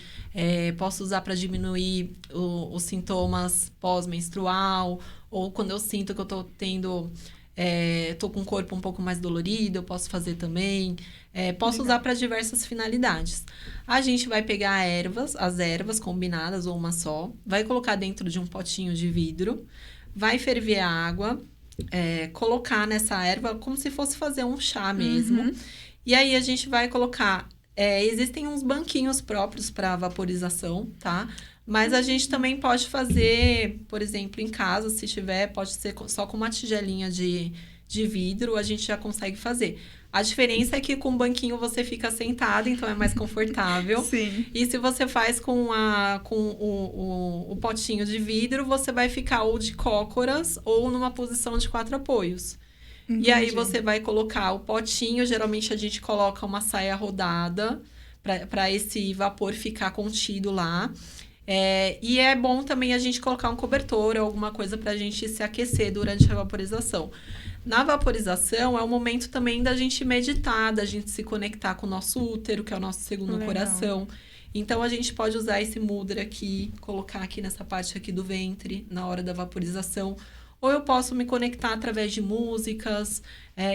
posso usar para diminuir os sintomas pós-menstrual, ou quando eu sinto que eu tô tendo... tô com o corpo um pouco mais dolorido, eu posso fazer também. Posso usar para diversas finalidades. A gente vai pegar as ervas combinadas ou uma só, vai colocar dentro de um potinho de vidro, vai ferver a água, colocar nessa erva como se fosse fazer um chá mesmo. E aí a gente vai colocar... existem uns banquinhos próprios para vaporização, tá? Mas a gente também pode fazer, por exemplo, em casa, se tiver, pode ser só com uma tigelinha de vidro, a gente já consegue fazer. A diferença é que com o banquinho você fica sentado, então é mais confortável. Sim. E se você faz com o potinho de vidro, você vai ficar ou de cócoras ou numa posição de 4 apoios. Entendi. E aí você vai colocar o potinho, geralmente a gente coloca uma saia rodada para esse vapor ficar contido lá. E é bom também a gente colocar um cobertor ou alguma coisa para a gente se aquecer durante a vaporização. Na vaporização é o momento também da gente meditar, da gente se conectar com o nosso útero, que é o nosso segundo coração. Então, a gente pode usar esse mudra aqui, colocar aqui nessa parte aqui do ventre, na hora da vaporização. Ou eu posso me conectar através de músicas.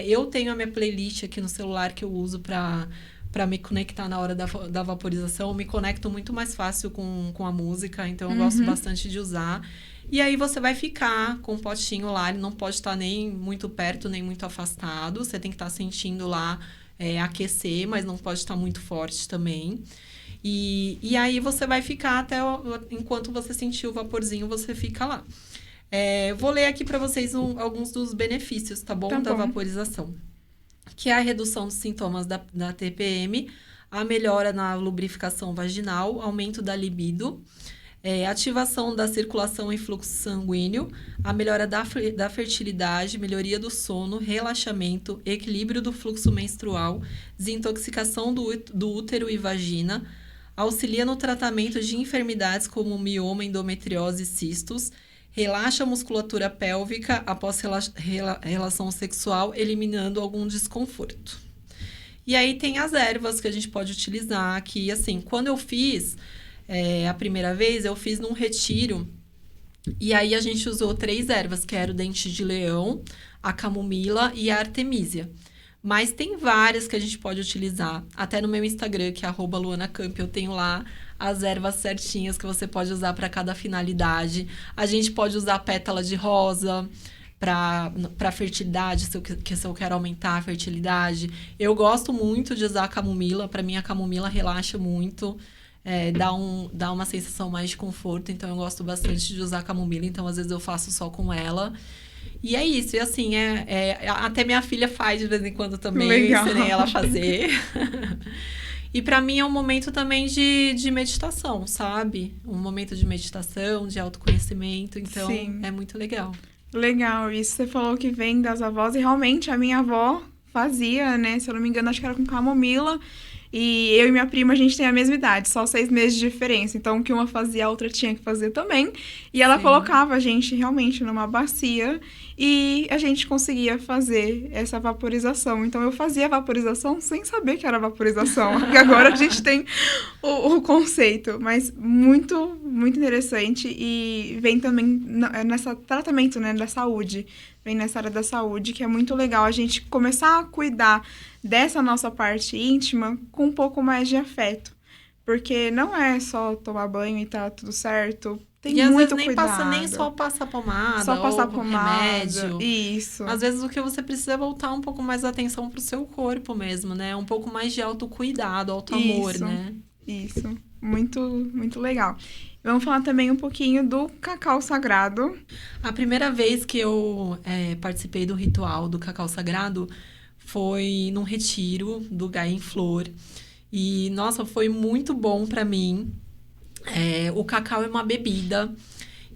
Eu tenho a minha playlist aqui no celular que eu uso para me conectar na hora da vaporização. Eu me conecto muito mais fácil com a música, então eu gosto bastante de usar. E aí você vai ficar com o potinho lá, ele não pode estar nem muito perto, nem muito afastado. Você tem que estar sentindo lá aquecer, mas não pode estar muito forte também. E aí você vai ficar enquanto você sentir o vaporzinho, você fica lá. Vou ler aqui para vocês alguns dos benefícios, tá bom? Da vaporização. Que é a redução dos sintomas da TPM, a melhora na lubrificação vaginal, aumento da libido, ativação da circulação e fluxo sanguíneo, a melhora da fertilidade, melhoria do sono, relaxamento, equilíbrio do fluxo menstrual, desintoxicação do útero e vagina, auxilia no tratamento de enfermidades como mioma, endometriose e cistos, relaxa a musculatura pélvica após relação sexual, eliminando algum desconforto. E aí tem as ervas que a gente pode utilizar, que assim, quando eu fiz a primeira vez, eu fiz num retiro, e aí a gente usou 3 ervas, que era o dente de leão, a camomila e a artemísia. Mas tem várias que a gente pode utilizar. Até no meu Instagram, que é @luanacamp, eu tenho lá as ervas certinhas que você pode usar para cada finalidade. A gente pode usar pétala de rosa para fertilidade, se eu quero aumentar a fertilidade. Eu gosto muito de usar a camomila. Para mim, a camomila relaxa muito. Dá uma sensação mais de conforto. Então, eu gosto bastante de usar a camomila. Então, às vezes, eu faço só com ela. E é isso, e assim, até minha filha faz de vez em quando também, Legal. eu ensinei ela a fazer. E pra mim é um momento também de meditação, sabe? Um momento de meditação, de autoconhecimento, então Sim. É muito legal. Legal, isso você falou que vem das avós, e realmente a minha avó fazia, né? Se eu não me engano, acho que era com camomila. E eu e minha prima, a gente tem a mesma idade, só 6 meses de diferença. Então, o que uma fazia, a outra tinha que fazer também. E ela colocava a gente realmente numa bacia e a gente conseguia fazer essa vaporização. Então, eu fazia a vaporização sem saber que era vaporização. Porque agora a gente tem o conceito. Mas muito, muito interessante. E vem também nesse tratamento, né, da saúde. Vem nessa área da saúde, que é muito legal a gente começar a cuidar dessa nossa parte íntima com um pouco mais de afeto. Porque não é só tomar banho e tá tudo certo. Tem e às muito vezes nem cuidado. nem só passar pomada, Só passar ou pomada, remédio. Isso. Às vezes o que você precisa é voltar um pouco mais a atenção pro seu corpo mesmo, né? Um pouco mais de autocuidado, autoamor, Isso. né? Isso. Muito, muito legal. Vamos falar também um pouquinho do cacau sagrado. A primeira vez que eu participei do ritual do cacau sagrado foi num retiro do Gaia em Flor. E, nossa, foi muito bom pra mim. O cacau é uma bebida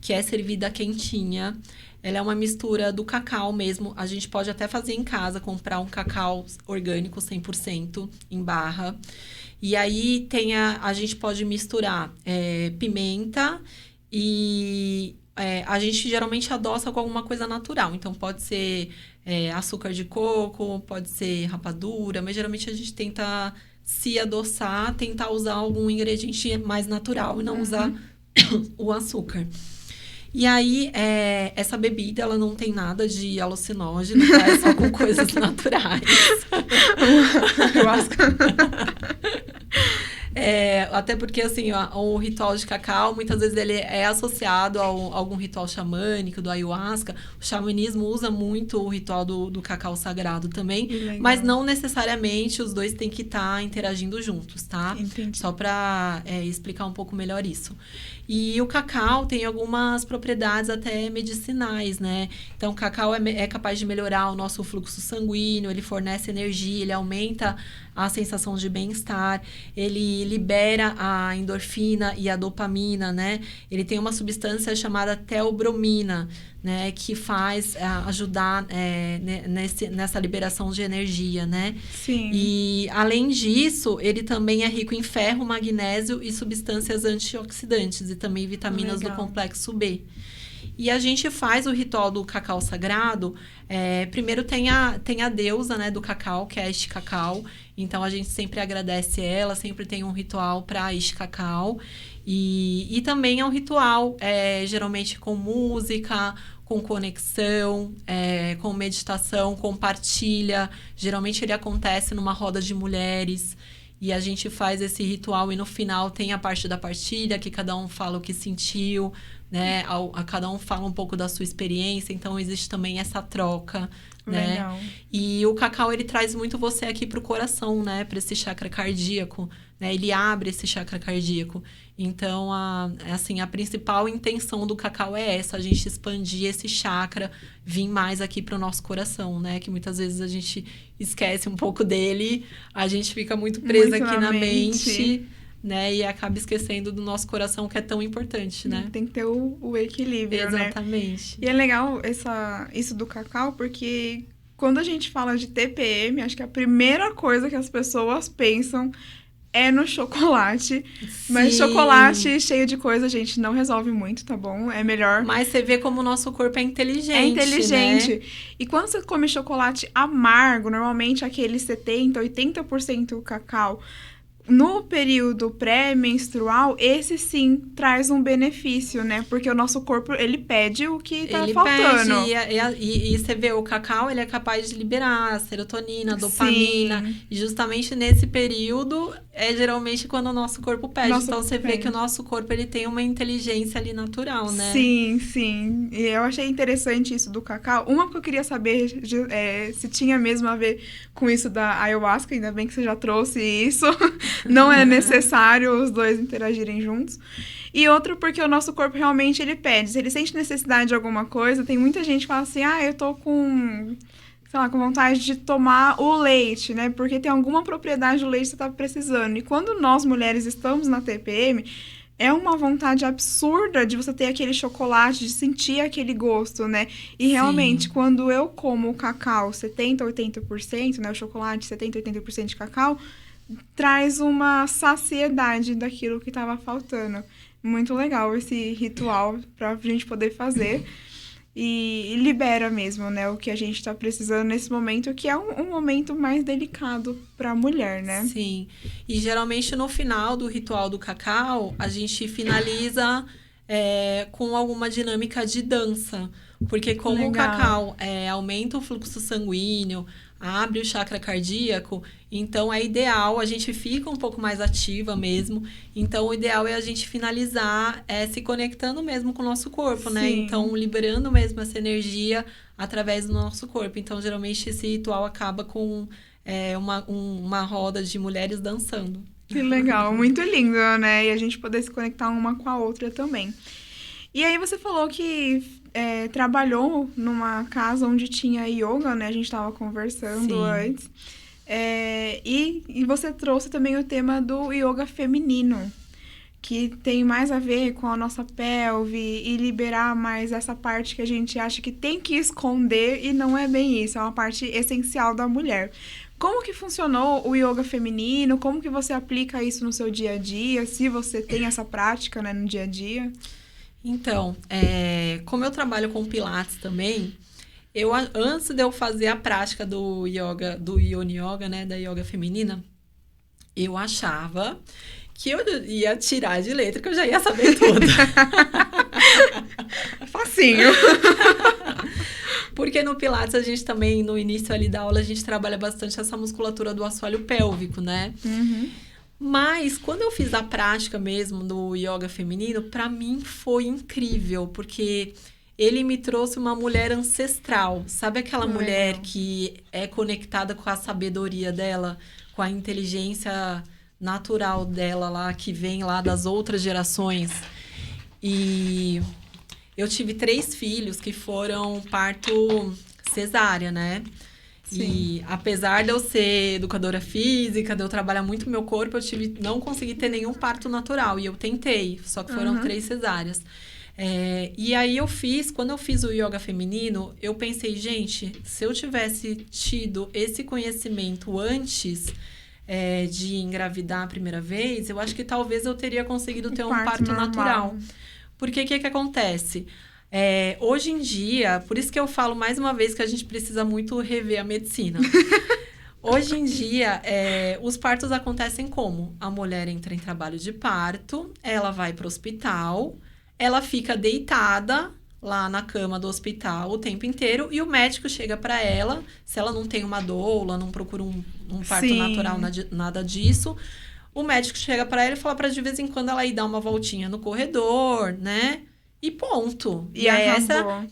que é servida quentinha. Ela é uma mistura do cacau mesmo. A gente pode até fazer em casa, comprar um cacau orgânico 100% em barra. E aí a gente pode misturar pimenta e a gente geralmente adoça com alguma coisa natural. Então, pode ser açúcar de coco, pode ser rapadura, mas geralmente a gente tenta se adoçar, tentar usar algum ingrediente mais natural e não usar o açúcar. E aí, essa bebida, ela não tem nada de alucinógeno, tá? É só com coisas naturais. Até porque, assim, o ritual de cacau, muitas vezes ele é associado a algum ritual xamânico, do ayahuasca. O xamanismo usa muito o ritual do cacau sagrado também. Mas não necessariamente os dois têm que estar interagindo juntos, tá? Entendi. Só para explicar um pouco melhor isso. E o cacau tem algumas propriedades até medicinais, né? Então, o cacau é capaz de melhorar o nosso fluxo sanguíneo, ele fornece energia, ele aumenta a sensação de bem-estar, ele libera a endorfina e a dopamina, né? Ele tem uma substância chamada teobromina, né? Que faz ajudar nessa liberação de energia, né? Sim. E, além disso, ele também é rico em ferro, magnésio e substâncias antioxidantes e também vitaminas do complexo B. E a gente faz o ritual do cacau sagrado. Primeiro tem a deusa, né, do cacau, que é a Ixicacau. Então, a gente sempre agradece ela, sempre tem um ritual para a Ixicacau. E também é um ritual, geralmente com música, com conexão, com meditação, com partilha. Geralmente ele acontece numa roda de mulheres. E a gente faz esse ritual e no final tem a parte da partilha, que cada um fala o que sentiu, né? Cada um fala um pouco da sua experiência, então existe também essa troca, né? Legal. E o cacau, ele traz muito você aqui pro coração, né? Para esse chakra cardíaco, né? Ele abre esse chakra cardíaco. Então, a principal intenção do cacau é essa, a gente expandir esse chakra, vir mais aqui pro nosso coração, né? Que muitas vezes a gente esquece um pouco dele, a gente fica muito presa aqui na mente, né? E acaba esquecendo do nosso coração, que é tão importante, né? Tem que ter o equilíbrio, Exatamente. né? E é legal isso do cacau, porque quando a gente fala de TPM, acho que a primeira coisa que as pessoas pensam é no chocolate. Sim. Mas chocolate cheio de coisa, gente, não resolve muito, tá bom? É melhor... Mas você vê como o nosso corpo é inteligente, É inteligente. Né? E quando você come chocolate amargo, normalmente aquele 70%, 80% cacau, no período pré-menstrual, esse sim traz um benefício, né? Porque o nosso corpo, ele pede o que tá faltando. E você vê, o cacau, ele é capaz de liberar serotonina, dopamina. Sim. E justamente nesse período, geralmente quando o nosso corpo pede. Então, você vê que o nosso corpo, ele tem uma inteligência ali natural, né? Sim, sim. E eu achei interessante isso do cacau. Uma que eu queria saber se tinha mesmo a ver com isso da ayahuasca. Ainda bem que você já trouxe isso. Não é necessário os dois interagirem juntos. E outro porque o nosso corpo realmente ele pede. Se ele sente necessidade de alguma coisa, tem muita gente que fala assim, eu tô com vontade de tomar o leite, né? Porque tem alguma propriedade do leite que você tá precisando. E quando nós, mulheres, estamos na TPM, é uma vontade absurda de você ter aquele chocolate, de sentir aquele gosto, né? E realmente, Sim. quando eu como o cacau 70%, 80%, né? O chocolate 70%, 80% de cacau, traz uma saciedade daquilo que estava faltando. Muito legal esse ritual pra gente poder fazer. E libera mesmo, né? O que a gente está precisando nesse momento, que é um momento mais delicado para a mulher, né? Sim. E geralmente no final do ritual do cacau, a gente finaliza com alguma dinâmica de dança. Porque como o cacau aumenta o fluxo sanguíneo, abre o chakra cardíaco, então é ideal, a gente fica um pouco mais ativa mesmo, então o ideal é a gente finalizar se conectando mesmo com o nosso corpo, né? Sim. Então liberando mesmo essa energia através do nosso corpo. Então geralmente esse ritual acaba com uma roda de mulheres dançando. Que legal, muito lindo, né? E a gente poder se conectar uma com a outra também. E aí você falou que trabalhou numa casa onde tinha yoga, né? A gente estava conversando antes. E você trouxe também o tema do yoga feminino, que tem mais a ver com a nossa pelve e liberar mais essa parte que a gente acha que tem que esconder e não é bem isso, é uma parte essencial da mulher. Como que funcionou o yoga feminino? Como que você aplica isso no seu dia a dia? Se você tem essa prática, né, no dia a dia? Então, como eu trabalho com Pilates também, antes de eu fazer a prática do yoga, do Yoni Yoga, né, da yoga feminina, eu achava que eu ia tirar de letra, que eu já ia saber tudo. Facinho. Porque no Pilates a gente também, no início ali da aula, a gente trabalha bastante essa musculatura do assoalho pélvico, né? Uhum. Mas quando eu fiz a prática mesmo do yoga feminino, pra mim foi incrível, porque ele me trouxe uma mulher ancestral. Sabe aquela mulher que é conectada com a sabedoria dela, com a inteligência natural dela lá, que vem lá das outras gerações? E eu tive 3 filhos que foram parto cesárea, né? Sim. E apesar de eu ser educadora física, de eu trabalhar muito o meu corpo, não consegui ter nenhum parto natural. E eu tentei, só que foram 3 cesáreas. E aí quando eu fiz o yoga feminino, eu pensei, gente, se eu tivesse tido esse conhecimento antes de engravidar a primeira vez, eu acho que talvez eu teria conseguido ter um parto natural. Porque o que acontece? Hoje em dia, por isso que eu falo mais uma vez que a gente precisa muito rever a medicina. Hoje em dia, os partos acontecem como? A mulher entra em trabalho de parto, ela vai para o hospital, ela fica deitada lá na cama do hospital o tempo inteiro e o médico chega para ela, se ela não tem uma doula, não procura um parto natural, nada disso, o médico chega para ela e fala para de vez em quando ela ir dar uma voltinha no corredor, né? E ponto. E é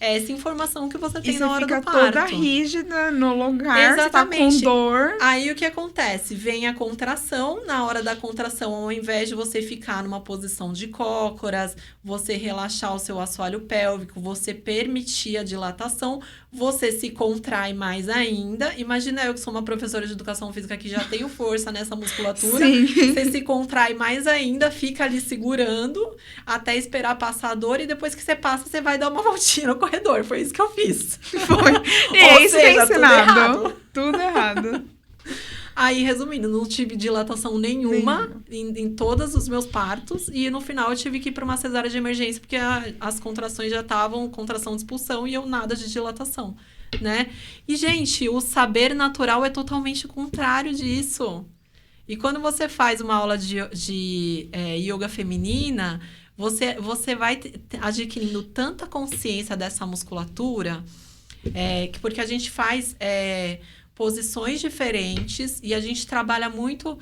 essa informação que você tem na hora do parto. E você fica toda rígida no lugar, exatamente. Você tá com dor. Aí o que acontece? Vem a contração. Na hora da contração, ao invés de você ficar numa posição de cócoras, você relaxar o seu assoalho pélvico, você permitir a dilatação, você se contrai mais ainda. Imagina eu que sou uma professora de educação física que já tenho força nessa musculatura. Sim. Você se contrai mais ainda, fica ali segurando até esperar passar a dor e depois que você passa, você vai dar uma voltinha no corredor. Foi isso que eu fiz. Foi. E é isso que é ensinado. Tudo errado. Aí, resumindo, não tive dilatação nenhuma em todos os meus partos. E no final eu tive que ir para uma cesárea de emergência, porque as contrações já estavam contração de expulsão e eu nada de dilatação, né? E, gente, o saber natural é totalmente o contrário disso. E quando você faz uma aula de yoga feminina, você vai adquirindo tanta consciência dessa musculatura, porque a gente faz posições diferentes e a gente trabalha muito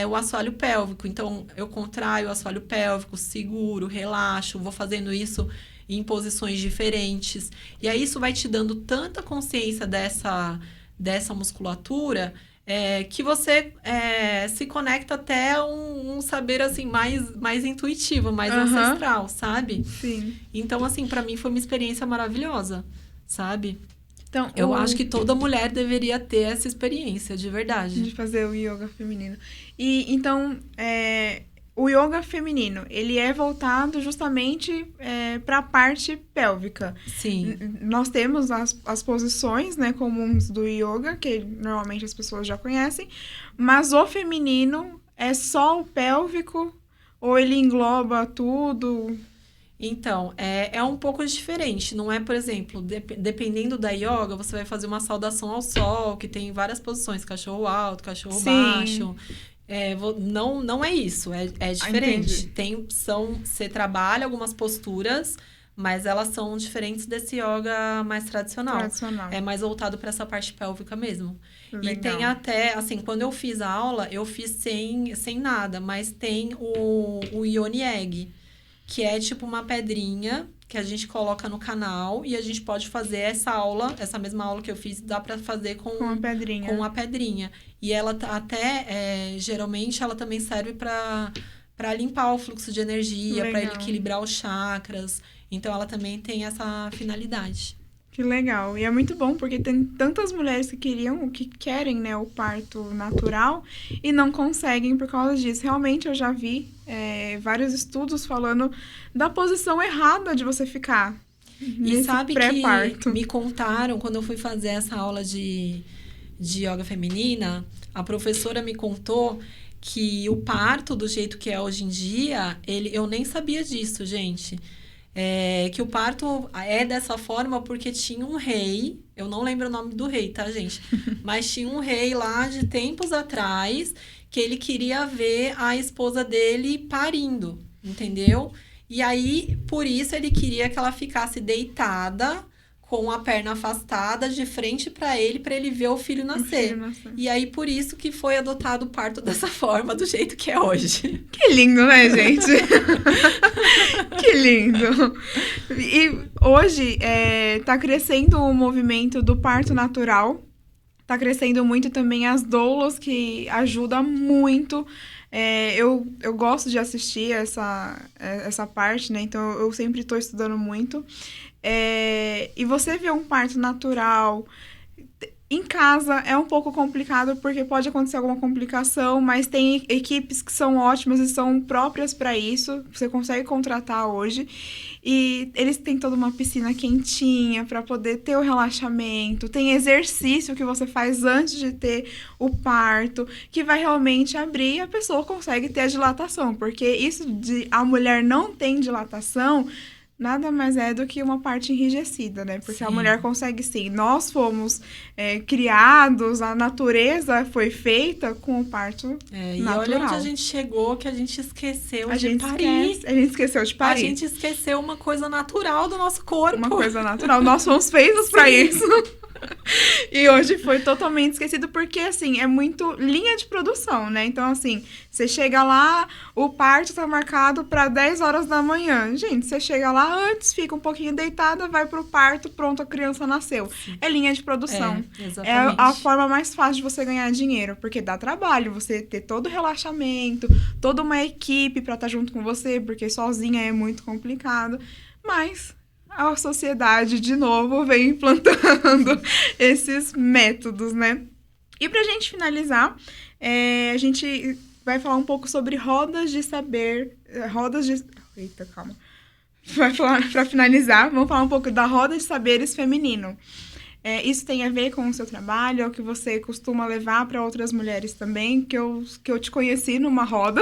o assoalho pélvico. Então, eu contraio o assoalho pélvico, seguro, relaxo, vou fazendo isso em posições diferentes. E aí, isso vai te dando tanta consciência dessa musculatura que você se conecta até um saber, assim, mais intuitivo, mais ancestral, sabe? Sim. Então, assim, pra mim foi uma experiência maravilhosa, sabe? Então, eu acho que toda mulher deveria ter essa experiência, de verdade. De fazer o yoga feminino. E, então, o yoga feminino, ele é voltado justamente para a parte pélvica. Sim. Nós temos as posições, né, comuns do yoga, que normalmente as pessoas já conhecem, mas o feminino é só o pélvico ou ele engloba tudo? Então, é um pouco diferente. Não é, por exemplo, dependendo da yoga, você vai fazer uma saudação ao sol, que tem várias posições, cachorro alto, cachorro baixo. Não é isso, é diferente. Você trabalha algumas posturas, mas elas são diferentes desse yoga mais tradicional. É mais voltado para essa parte pélvica mesmo. Legal. E tem até, assim, quando eu fiz a aula, eu fiz sem nada, mas tem o Yoni Egg, que é tipo uma pedrinha que a gente coloca no canal e a gente pode fazer essa mesma aula que eu fiz, dá pra fazer com a pedrinha. E ela até, geralmente, ela também serve pra limpar o fluxo de energia, para equilibrar os chakras. Então, ela também tem essa finalidade. Que Que legal. E é muito bom porque tem tantas mulheres que querem, né, o parto natural e não conseguem por causa disso. Realmente eu já vi vários estudos falando da posição errada de você ficar E nesse sabe pré-parto. que me contaram, quando eu fui fazer essa aula de yoga feminina, a professora me contou que o parto, do jeito que é hoje em dia, eu nem sabia disso, gente. Que o parto é dessa forma porque tinha um rei, eu não lembro o nome do rei, tá, gente? Mas tinha um rei lá de tempos atrás que ele queria ver a esposa dele parindo, entendeu? E aí, por isso, ele queria que ela ficasse deitada, com a perna afastada, de frente para ele ver o filho nascer. E aí, por isso que foi adotado o parto dessa forma, do jeito que é hoje. Que lindo, né, gente? Que lindo. E hoje tá crescendo o movimento do parto natural. Tá crescendo muito também as doulas, que ajuda muito. Eu gosto de assistir essa parte, né? Então, eu sempre estou estudando muito. E você vê um parto natural em casa é um pouco complicado porque pode acontecer alguma complicação, mas tem equipes que são ótimas e são próprias para isso. Você consegue contratar hoje. E eles têm toda uma piscina quentinha para poder ter o relaxamento. Tem exercício que você faz antes de ter o parto, que vai realmente abrir e a pessoa consegue ter a dilatação. Porque isso de a mulher não tem dilatação nada mais é do que uma parte enrijecida, né? Porque a mulher consegue sim. Nós fomos criados, a natureza foi feita com o parto natural. E olha onde a gente chegou, que a gente esqueceu de parir. A gente esqueceu de parir. A gente esqueceu uma coisa natural do nosso corpo. Uma coisa natural. Nós fomos feitos para isso. E hoje foi totalmente esquecido porque, assim, é muito linha de produção, né? Então, assim, você chega lá, o parto tá marcado para 10 horas da manhã. Gente, você chega lá antes, fica um pouquinho deitada, vai pro parto, pronto, a criança nasceu. Sim. É linha de produção. Exatamente. É a forma mais fácil de você ganhar dinheiro, porque dá trabalho você ter todo o relaxamento, toda uma equipe para estar junto com você, porque sozinha é muito complicado. Mas a sociedade, de novo, vem implantando esses métodos, né? E pra gente finalizar, a gente vai falar um pouco sobre rodas de saber... Eita, calma. Pra finalizar, vamos falar um pouco da roda de saberes feminino. Isso tem a ver com o seu trabalho, é o que você costuma levar para outras mulheres também, que eu te conheci numa roda.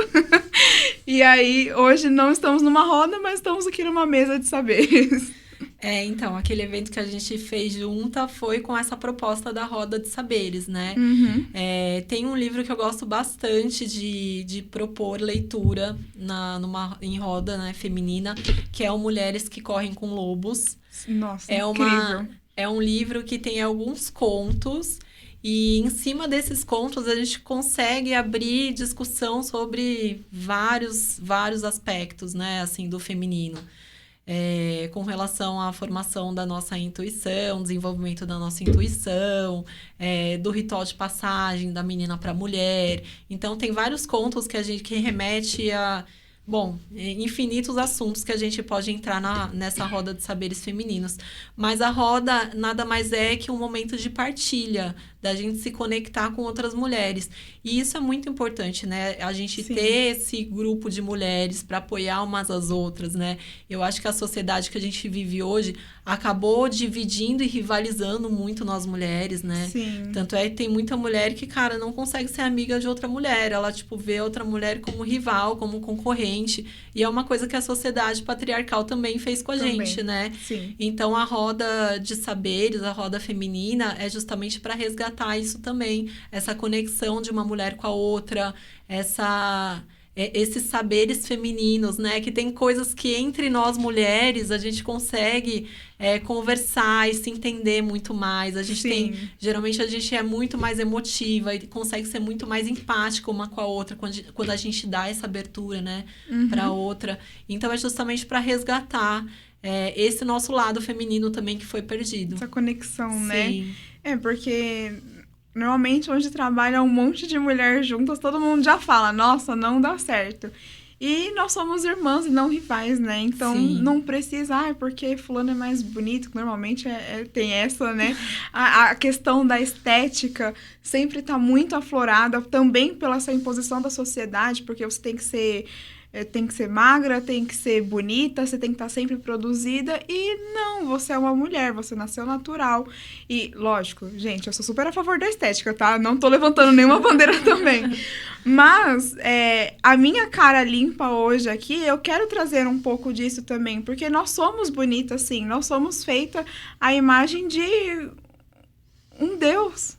E aí, hoje não estamos numa roda, mas estamos aqui numa mesa de saberes. Então, aquele evento que a gente fez junta foi com essa proposta da roda de saberes, né? Uhum. Tem um livro que eu gosto bastante de propor leitura em roda, né, feminina, que é o Mulheres que Correm com Lobos. Nossa, incrível. É um livro que tem alguns contos e em cima desses contos a gente consegue abrir discussão sobre vários aspectos, né, assim, do feminino. Com relação à formação da nossa intuição, desenvolvimento da nossa intuição, do ritual de passagem da menina para a mulher. Então, tem vários contos que remete a... Bom, infinitos assuntos que a gente pode entrar nessa roda de saberes femininos. Mas a roda nada mais é que um momento de partilha, da gente se conectar com outras mulheres. E isso é muito importante, né? A gente Sim. ter esse grupo de mulheres para apoiar umas às outras, né? Eu acho que a sociedade que a gente vive hoje acabou dividindo e rivalizando muito nós mulheres, né? Sim. Tanto é que tem muita mulher que, cara, não consegue ser amiga de outra mulher. Ela, vê outra mulher como rival, como concorrente. E é uma coisa que a sociedade patriarcal também fez com a gente, né? Sim. Então, a roda de saberes, a roda feminina, é justamente para resgatar isso também. Essa conexão de uma mulher com a outra, esses saberes femininos, né? Que tem coisas que entre nós mulheres a gente consegue conversar e se entender muito mais. A gente geralmente a gente é muito mais emotiva e consegue ser muito mais empática uma com a outra quando a gente dá essa abertura, né? Uhum. Para outra. Então, é justamente para resgatar esse nosso lado feminino também que foi perdido. Essa conexão, né? Sim. Porque normalmente onde trabalha um monte de mulher juntas, todo mundo já fala, nossa, não dá certo. E nós somos irmãs e não rivais, né? Então, Sim. não precisa, porque fulano é mais bonito, que normalmente tem essa, né? A questão da estética sempre tá muito aflorada, também pela essa imposição da sociedade, porque você tem que ser magra, tem que ser bonita, você tem que estar sempre produzida. E não, você é uma mulher, você nasceu natural. E, lógico, gente, eu sou super a favor da estética, tá? Não tô levantando nenhuma bandeira também. Mas a minha cara limpa hoje aqui, eu quero trazer um pouco disso também, porque nós somos bonitas, sim. Nós somos feitas à imagem de um Deus.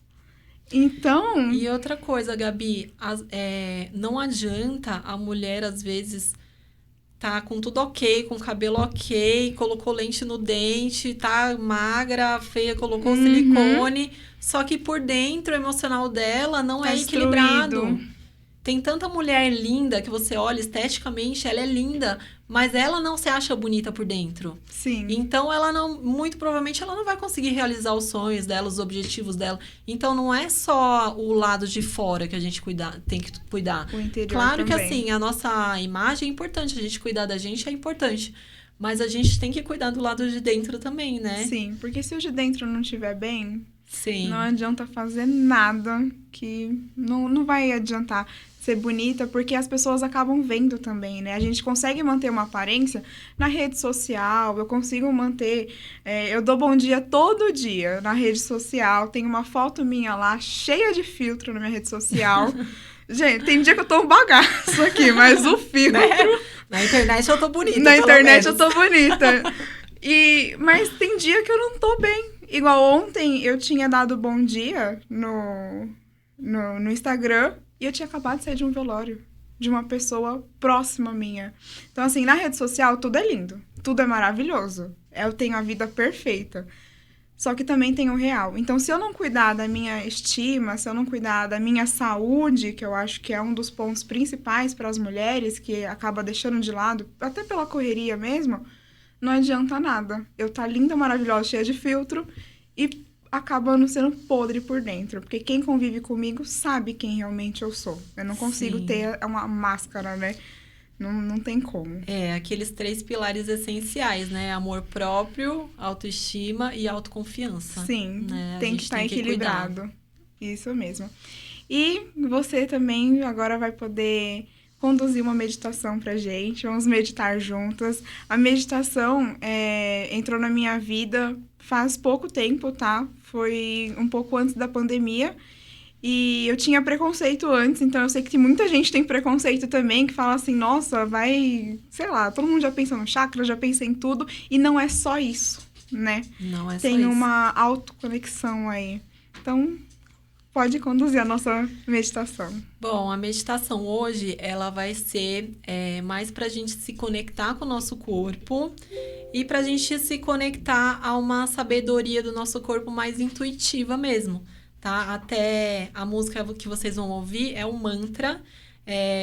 Então... E outra coisa, Gabi, não adianta a mulher, às vezes, tá com tudo ok, com cabelo ok, colocou lente no dente, tá magra, feia, colocou silicone, só que por dentro o emocional dela não Tá é equilibrado. destruído. Tem tanta mulher linda que você olha esteticamente, ela é linda, mas ela não se acha bonita por dentro. Sim. Então, ela não, muito provavelmente, ela não vai conseguir realizar os sonhos dela, os objetivos dela. Então, não é só o lado de fora que a gente tem que cuidar. O interior Claro que, também. assim, a nossa imagem é importante. A gente cuidar da gente é importante. Mas a gente tem que cuidar do lado de dentro também, né? Sim, porque se o de dentro não estiver bem, Sim. não adianta fazer nada, que não vai adiantar ser bonita, porque as pessoas acabam vendo também, né? A gente consegue manter uma aparência na rede social, eu consigo manter... eu dou bom dia todo dia na rede social, tem uma foto minha lá, cheia de filtro na minha rede social. Gente, tem dia que eu tô um bagaço aqui, mas o filtro... Na internet eu tô bonita, Na pelo internet menos. eu tô bonita. Mas tem dia que eu não tô bem. Igual ontem eu tinha dado bom dia no Instagram e eu tinha acabado de sair de um velório de uma pessoa próxima minha. Então, assim, na rede social tudo é lindo, tudo é maravilhoso. Eu tenho a vida perfeita. Só que também tem o real. Então, se eu não cuidar da minha estima, se eu não cuidar da minha saúde, que eu acho que é um dos pontos principais para as mulheres, que acaba deixando de lado, até pela correria mesmo, não adianta nada. Eu tá linda, maravilhosa, cheia de filtro e acabando sendo podre por dentro. Porque quem convive comigo sabe quem realmente eu sou. Eu não consigo Sim. ter uma máscara, né? Não tem como. Aqueles 3 pilares essenciais, né? Amor próprio, autoestima e autoconfiança. Sim, né? A tem que gente estar equilibrado. Isso mesmo. E você também agora vai poder conduzir uma meditação pra gente. Vamos meditar juntas. A meditação entrou na minha vida faz pouco tempo, tá? Foi um pouco antes da pandemia. E eu tinha preconceito antes, então eu sei que muita gente tem preconceito também, que fala assim, nossa, vai... Sei lá, todo mundo já pensa no chakra, já pensa em tudo. E não é só isso, né? Não é só Tem isso. uma autoconexão aí. Então, pode conduzir a nossa meditação. Bom, a meditação hoje, ela vai ser mais pra gente se conectar com o nosso corpo e pra gente se conectar a uma sabedoria do nosso corpo mais intuitiva mesmo, tá? Até a música que vocês vão ouvir é um mantra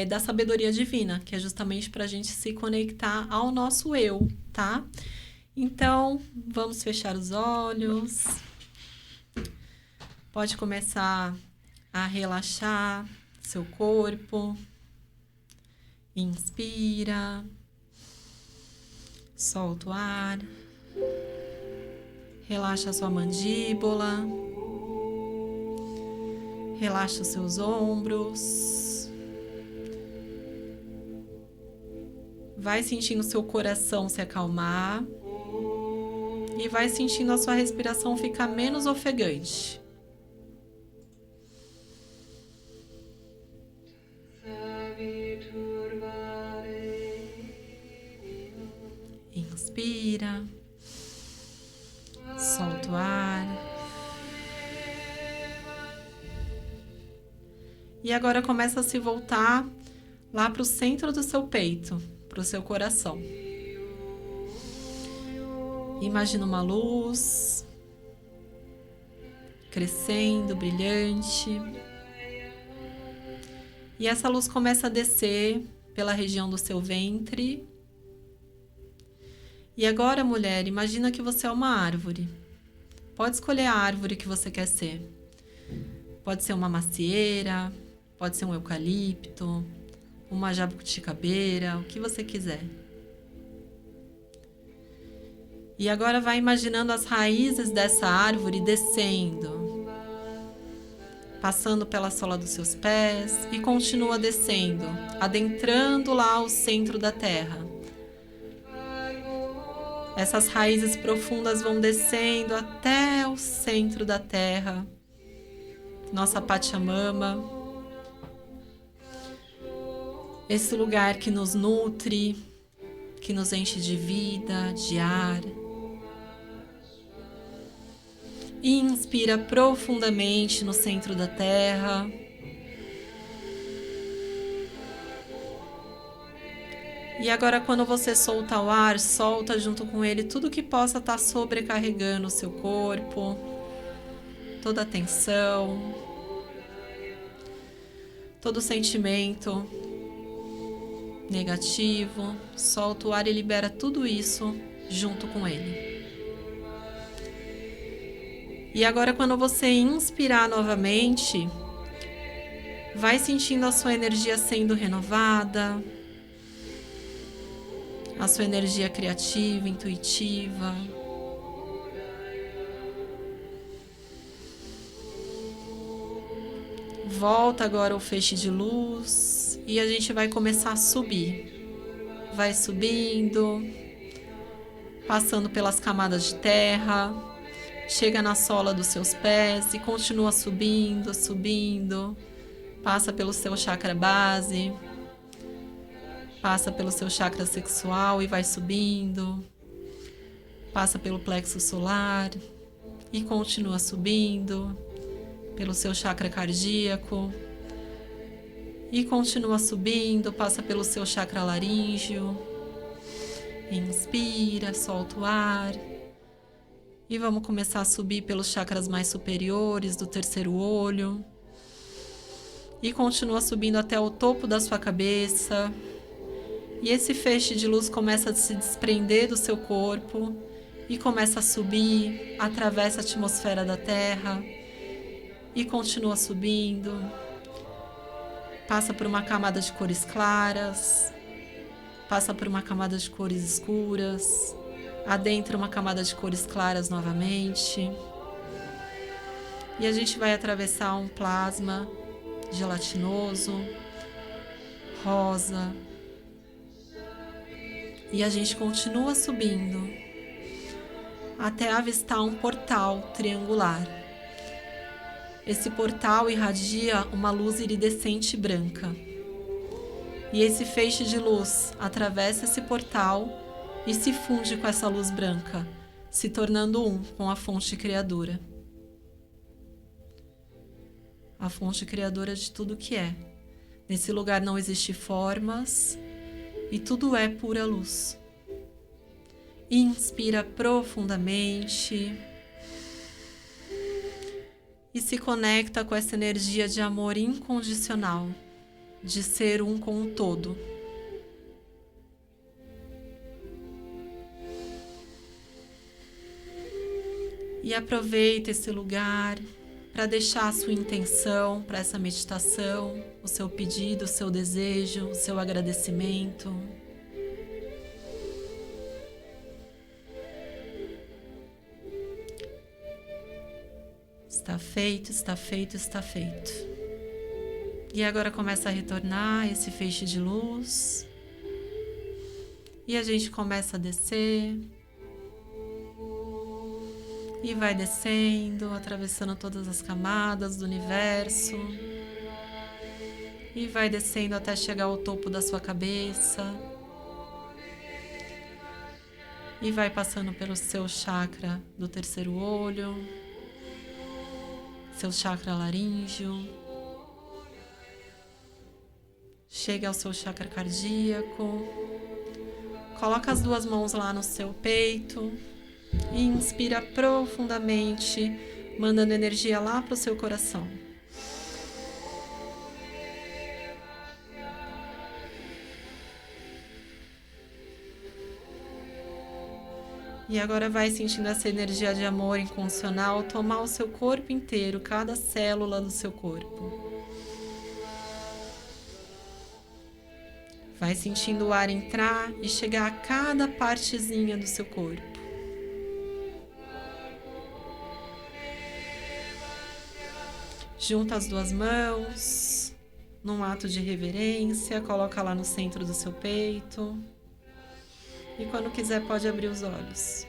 da sabedoria divina, que é justamente pra gente se conectar ao nosso eu, tá? Então, vamos fechar os olhos. Pode começar a relaxar seu corpo. Inspira. Solta o ar. Relaxa a sua mandíbula. Relaxa os seus ombros. Vai sentindo seu coração se acalmar. E vai sentindo a sua respiração ficar menos ofegante. Inspira, solta o ar. E agora começa a se voltar lá para o centro do seu peito, para o seu coração. Imagina uma luz crescendo, brilhante. E essa luz começa a descer pela região do seu ventre. E agora, mulher, imagina que você é uma árvore. Pode escolher a árvore que você quer ser. Pode ser uma macieira, pode ser um eucalipto, uma jabuticabeira, o que você quiser. E agora vai imaginando as raízes dessa árvore descendo, passando pela sola dos seus pés e continua descendo, adentrando lá o centro da terra. Essas raízes profundas vão descendo até o centro da terra, nossa Pachamama, esse lugar que nos nutre, que nos enche de vida, de ar. Inspira profundamente no centro da terra. E agora, quando você solta o ar, solta junto com ele tudo que possa estar sobrecarregando o seu corpo, toda a tensão, todo sentimento negativo. Solta o ar e libera tudo isso junto com ele. E agora, quando você inspirar novamente, vai sentindo a sua energia sendo renovada, a sua energia criativa, intuitiva. Volta agora o feixe de luz e a gente vai começar a subir. Vai subindo, passando pelas camadas de terra, chega na sola dos seus pés e continua subindo, subindo. Passa pelo seu chakra base, passa pelo seu chakra sexual e vai subindo. Passa pelo plexo solar e continua subindo, pelo seu chakra cardíaco. E continua subindo, passa pelo seu chakra laríngeo. Inspira, solta o ar. E vamos começar a subir pelos chakras mais superiores do terceiro olho. E continua subindo até o topo da sua cabeça. E esse feixe de luz começa a se desprender do seu corpo e começa a subir, atravessa a atmosfera da Terra e continua subindo. Passa por uma camada de cores claras, passa por uma camada de cores escuras, adentra uma camada de cores claras novamente. E a gente vai atravessar um plasma gelatinoso, rosa. E a gente continua subindo até avistar um portal triangular. Esse portal irradia uma luz iridescente branca. E esse feixe de luz atravessa esse portal e se funde com essa luz branca, se tornando um com a fonte criadora. A fonte criadora de tudo que é. Nesse lugar não existe formas e tudo é pura luz. Inspira profundamente e se conecta com essa energia de amor incondicional, de ser um com o todo. E aproveita esse lugar para deixar a sua intenção para essa meditação, o seu pedido, o seu desejo, o seu agradecimento. Está feito, está feito, está feito. E agora começa a retornar esse feixe de luz. E a gente começa a descer. E vai descendo, atravessando todas as camadas do universo. E vai descendo até chegar ao topo da sua cabeça. E vai passando pelo seu chakra do terceiro olho, seu chakra laríngeo. Chega ao seu chakra cardíaco. Coloca as duas mãos lá no seu peito. E inspira profundamente, mandando energia lá para o seu coração. E agora vai sentindo essa energia de amor incondicional tomar o seu corpo inteiro, cada célula do seu corpo. Vai sentindo o ar entrar e chegar a cada partezinha do seu corpo. Junta as duas mãos, num ato de reverência, coloca lá no centro do seu peito. E quando quiser pode abrir os olhos.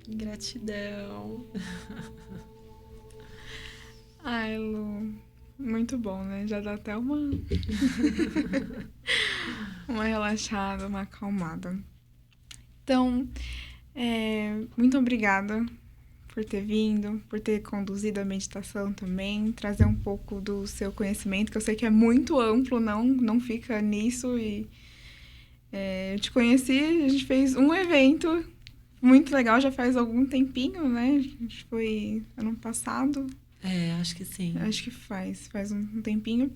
Gratidão. Ai, Lu, muito bom, né? Já dá até uma relaxada, uma acalmada. Então, muito obrigada por ter vindo, por ter conduzido a meditação também, trazer um pouco do seu conhecimento, que eu sei que é muito amplo, não fica nisso. E eu te conheci, a gente fez um evento muito legal, já faz algum tempinho, né? Acho que foi ano passado. Acho que sim. Acho que faz um tempinho.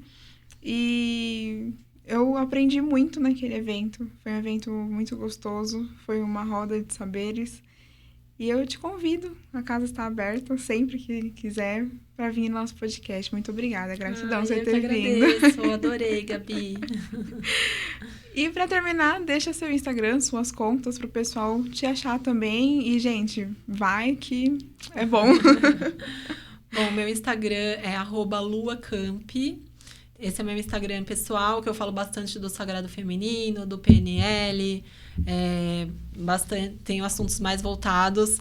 E eu aprendi muito naquele evento. Foi um evento muito gostoso, foi uma roda de saberes. E eu te convido, a casa está aberta sempre que quiser para vir no nosso podcast. Muito obrigada, gratidão por você ter vindo. Eu adorei, Gabi. E para terminar, deixa seu Instagram, suas contas para o pessoal te achar também. E, gente, vai que é bom. Bom, meu Instagram é @luacamp. Esse é meu Instagram pessoal, que eu falo bastante do sagrado feminino, do PNL. Tenho assuntos mais voltados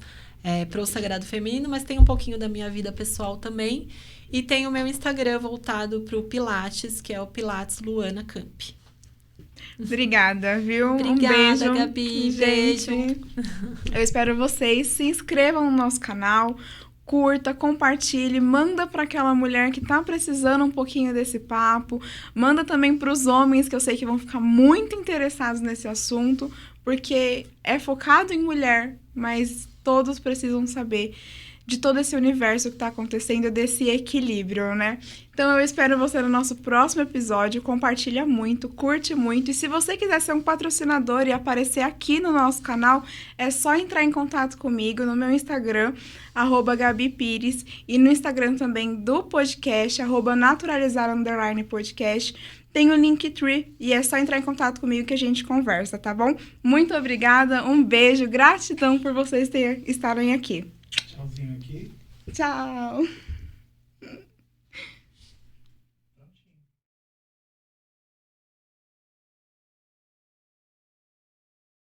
para o sagrado feminino, mas tem um pouquinho da minha vida pessoal também. E tem o meu Instagram voltado para o Pilates, que é o Pilates Luana Camp. Obrigada, viu? Obrigada, um beijo, Gabi. gente. Beijo. Eu espero vocês. Se inscrevam no nosso canal. Curta, compartilhe, manda para aquela mulher que tá precisando um pouquinho desse papo. Manda também para os homens, que eu sei que vão ficar muito interessados nesse assunto, porque é focado em mulher, mas todos precisam saber de todo esse universo que tá acontecendo, desse equilíbrio, né? Então eu espero você no nosso próximo episódio. Compartilha muito, curte muito. E se você quiser ser um patrocinador e aparecer aqui no nosso canal, é só entrar em contato comigo no meu Instagram, @Gabi Pires, e no Instagram também do podcast, @naturalizar_podcast. Tem o Linktree e é só entrar em contato comigo que a gente conversa, tá bom? Muito obrigada, um beijo, gratidão por vocês estarem aqui. Tchauzinho aqui. Tchau!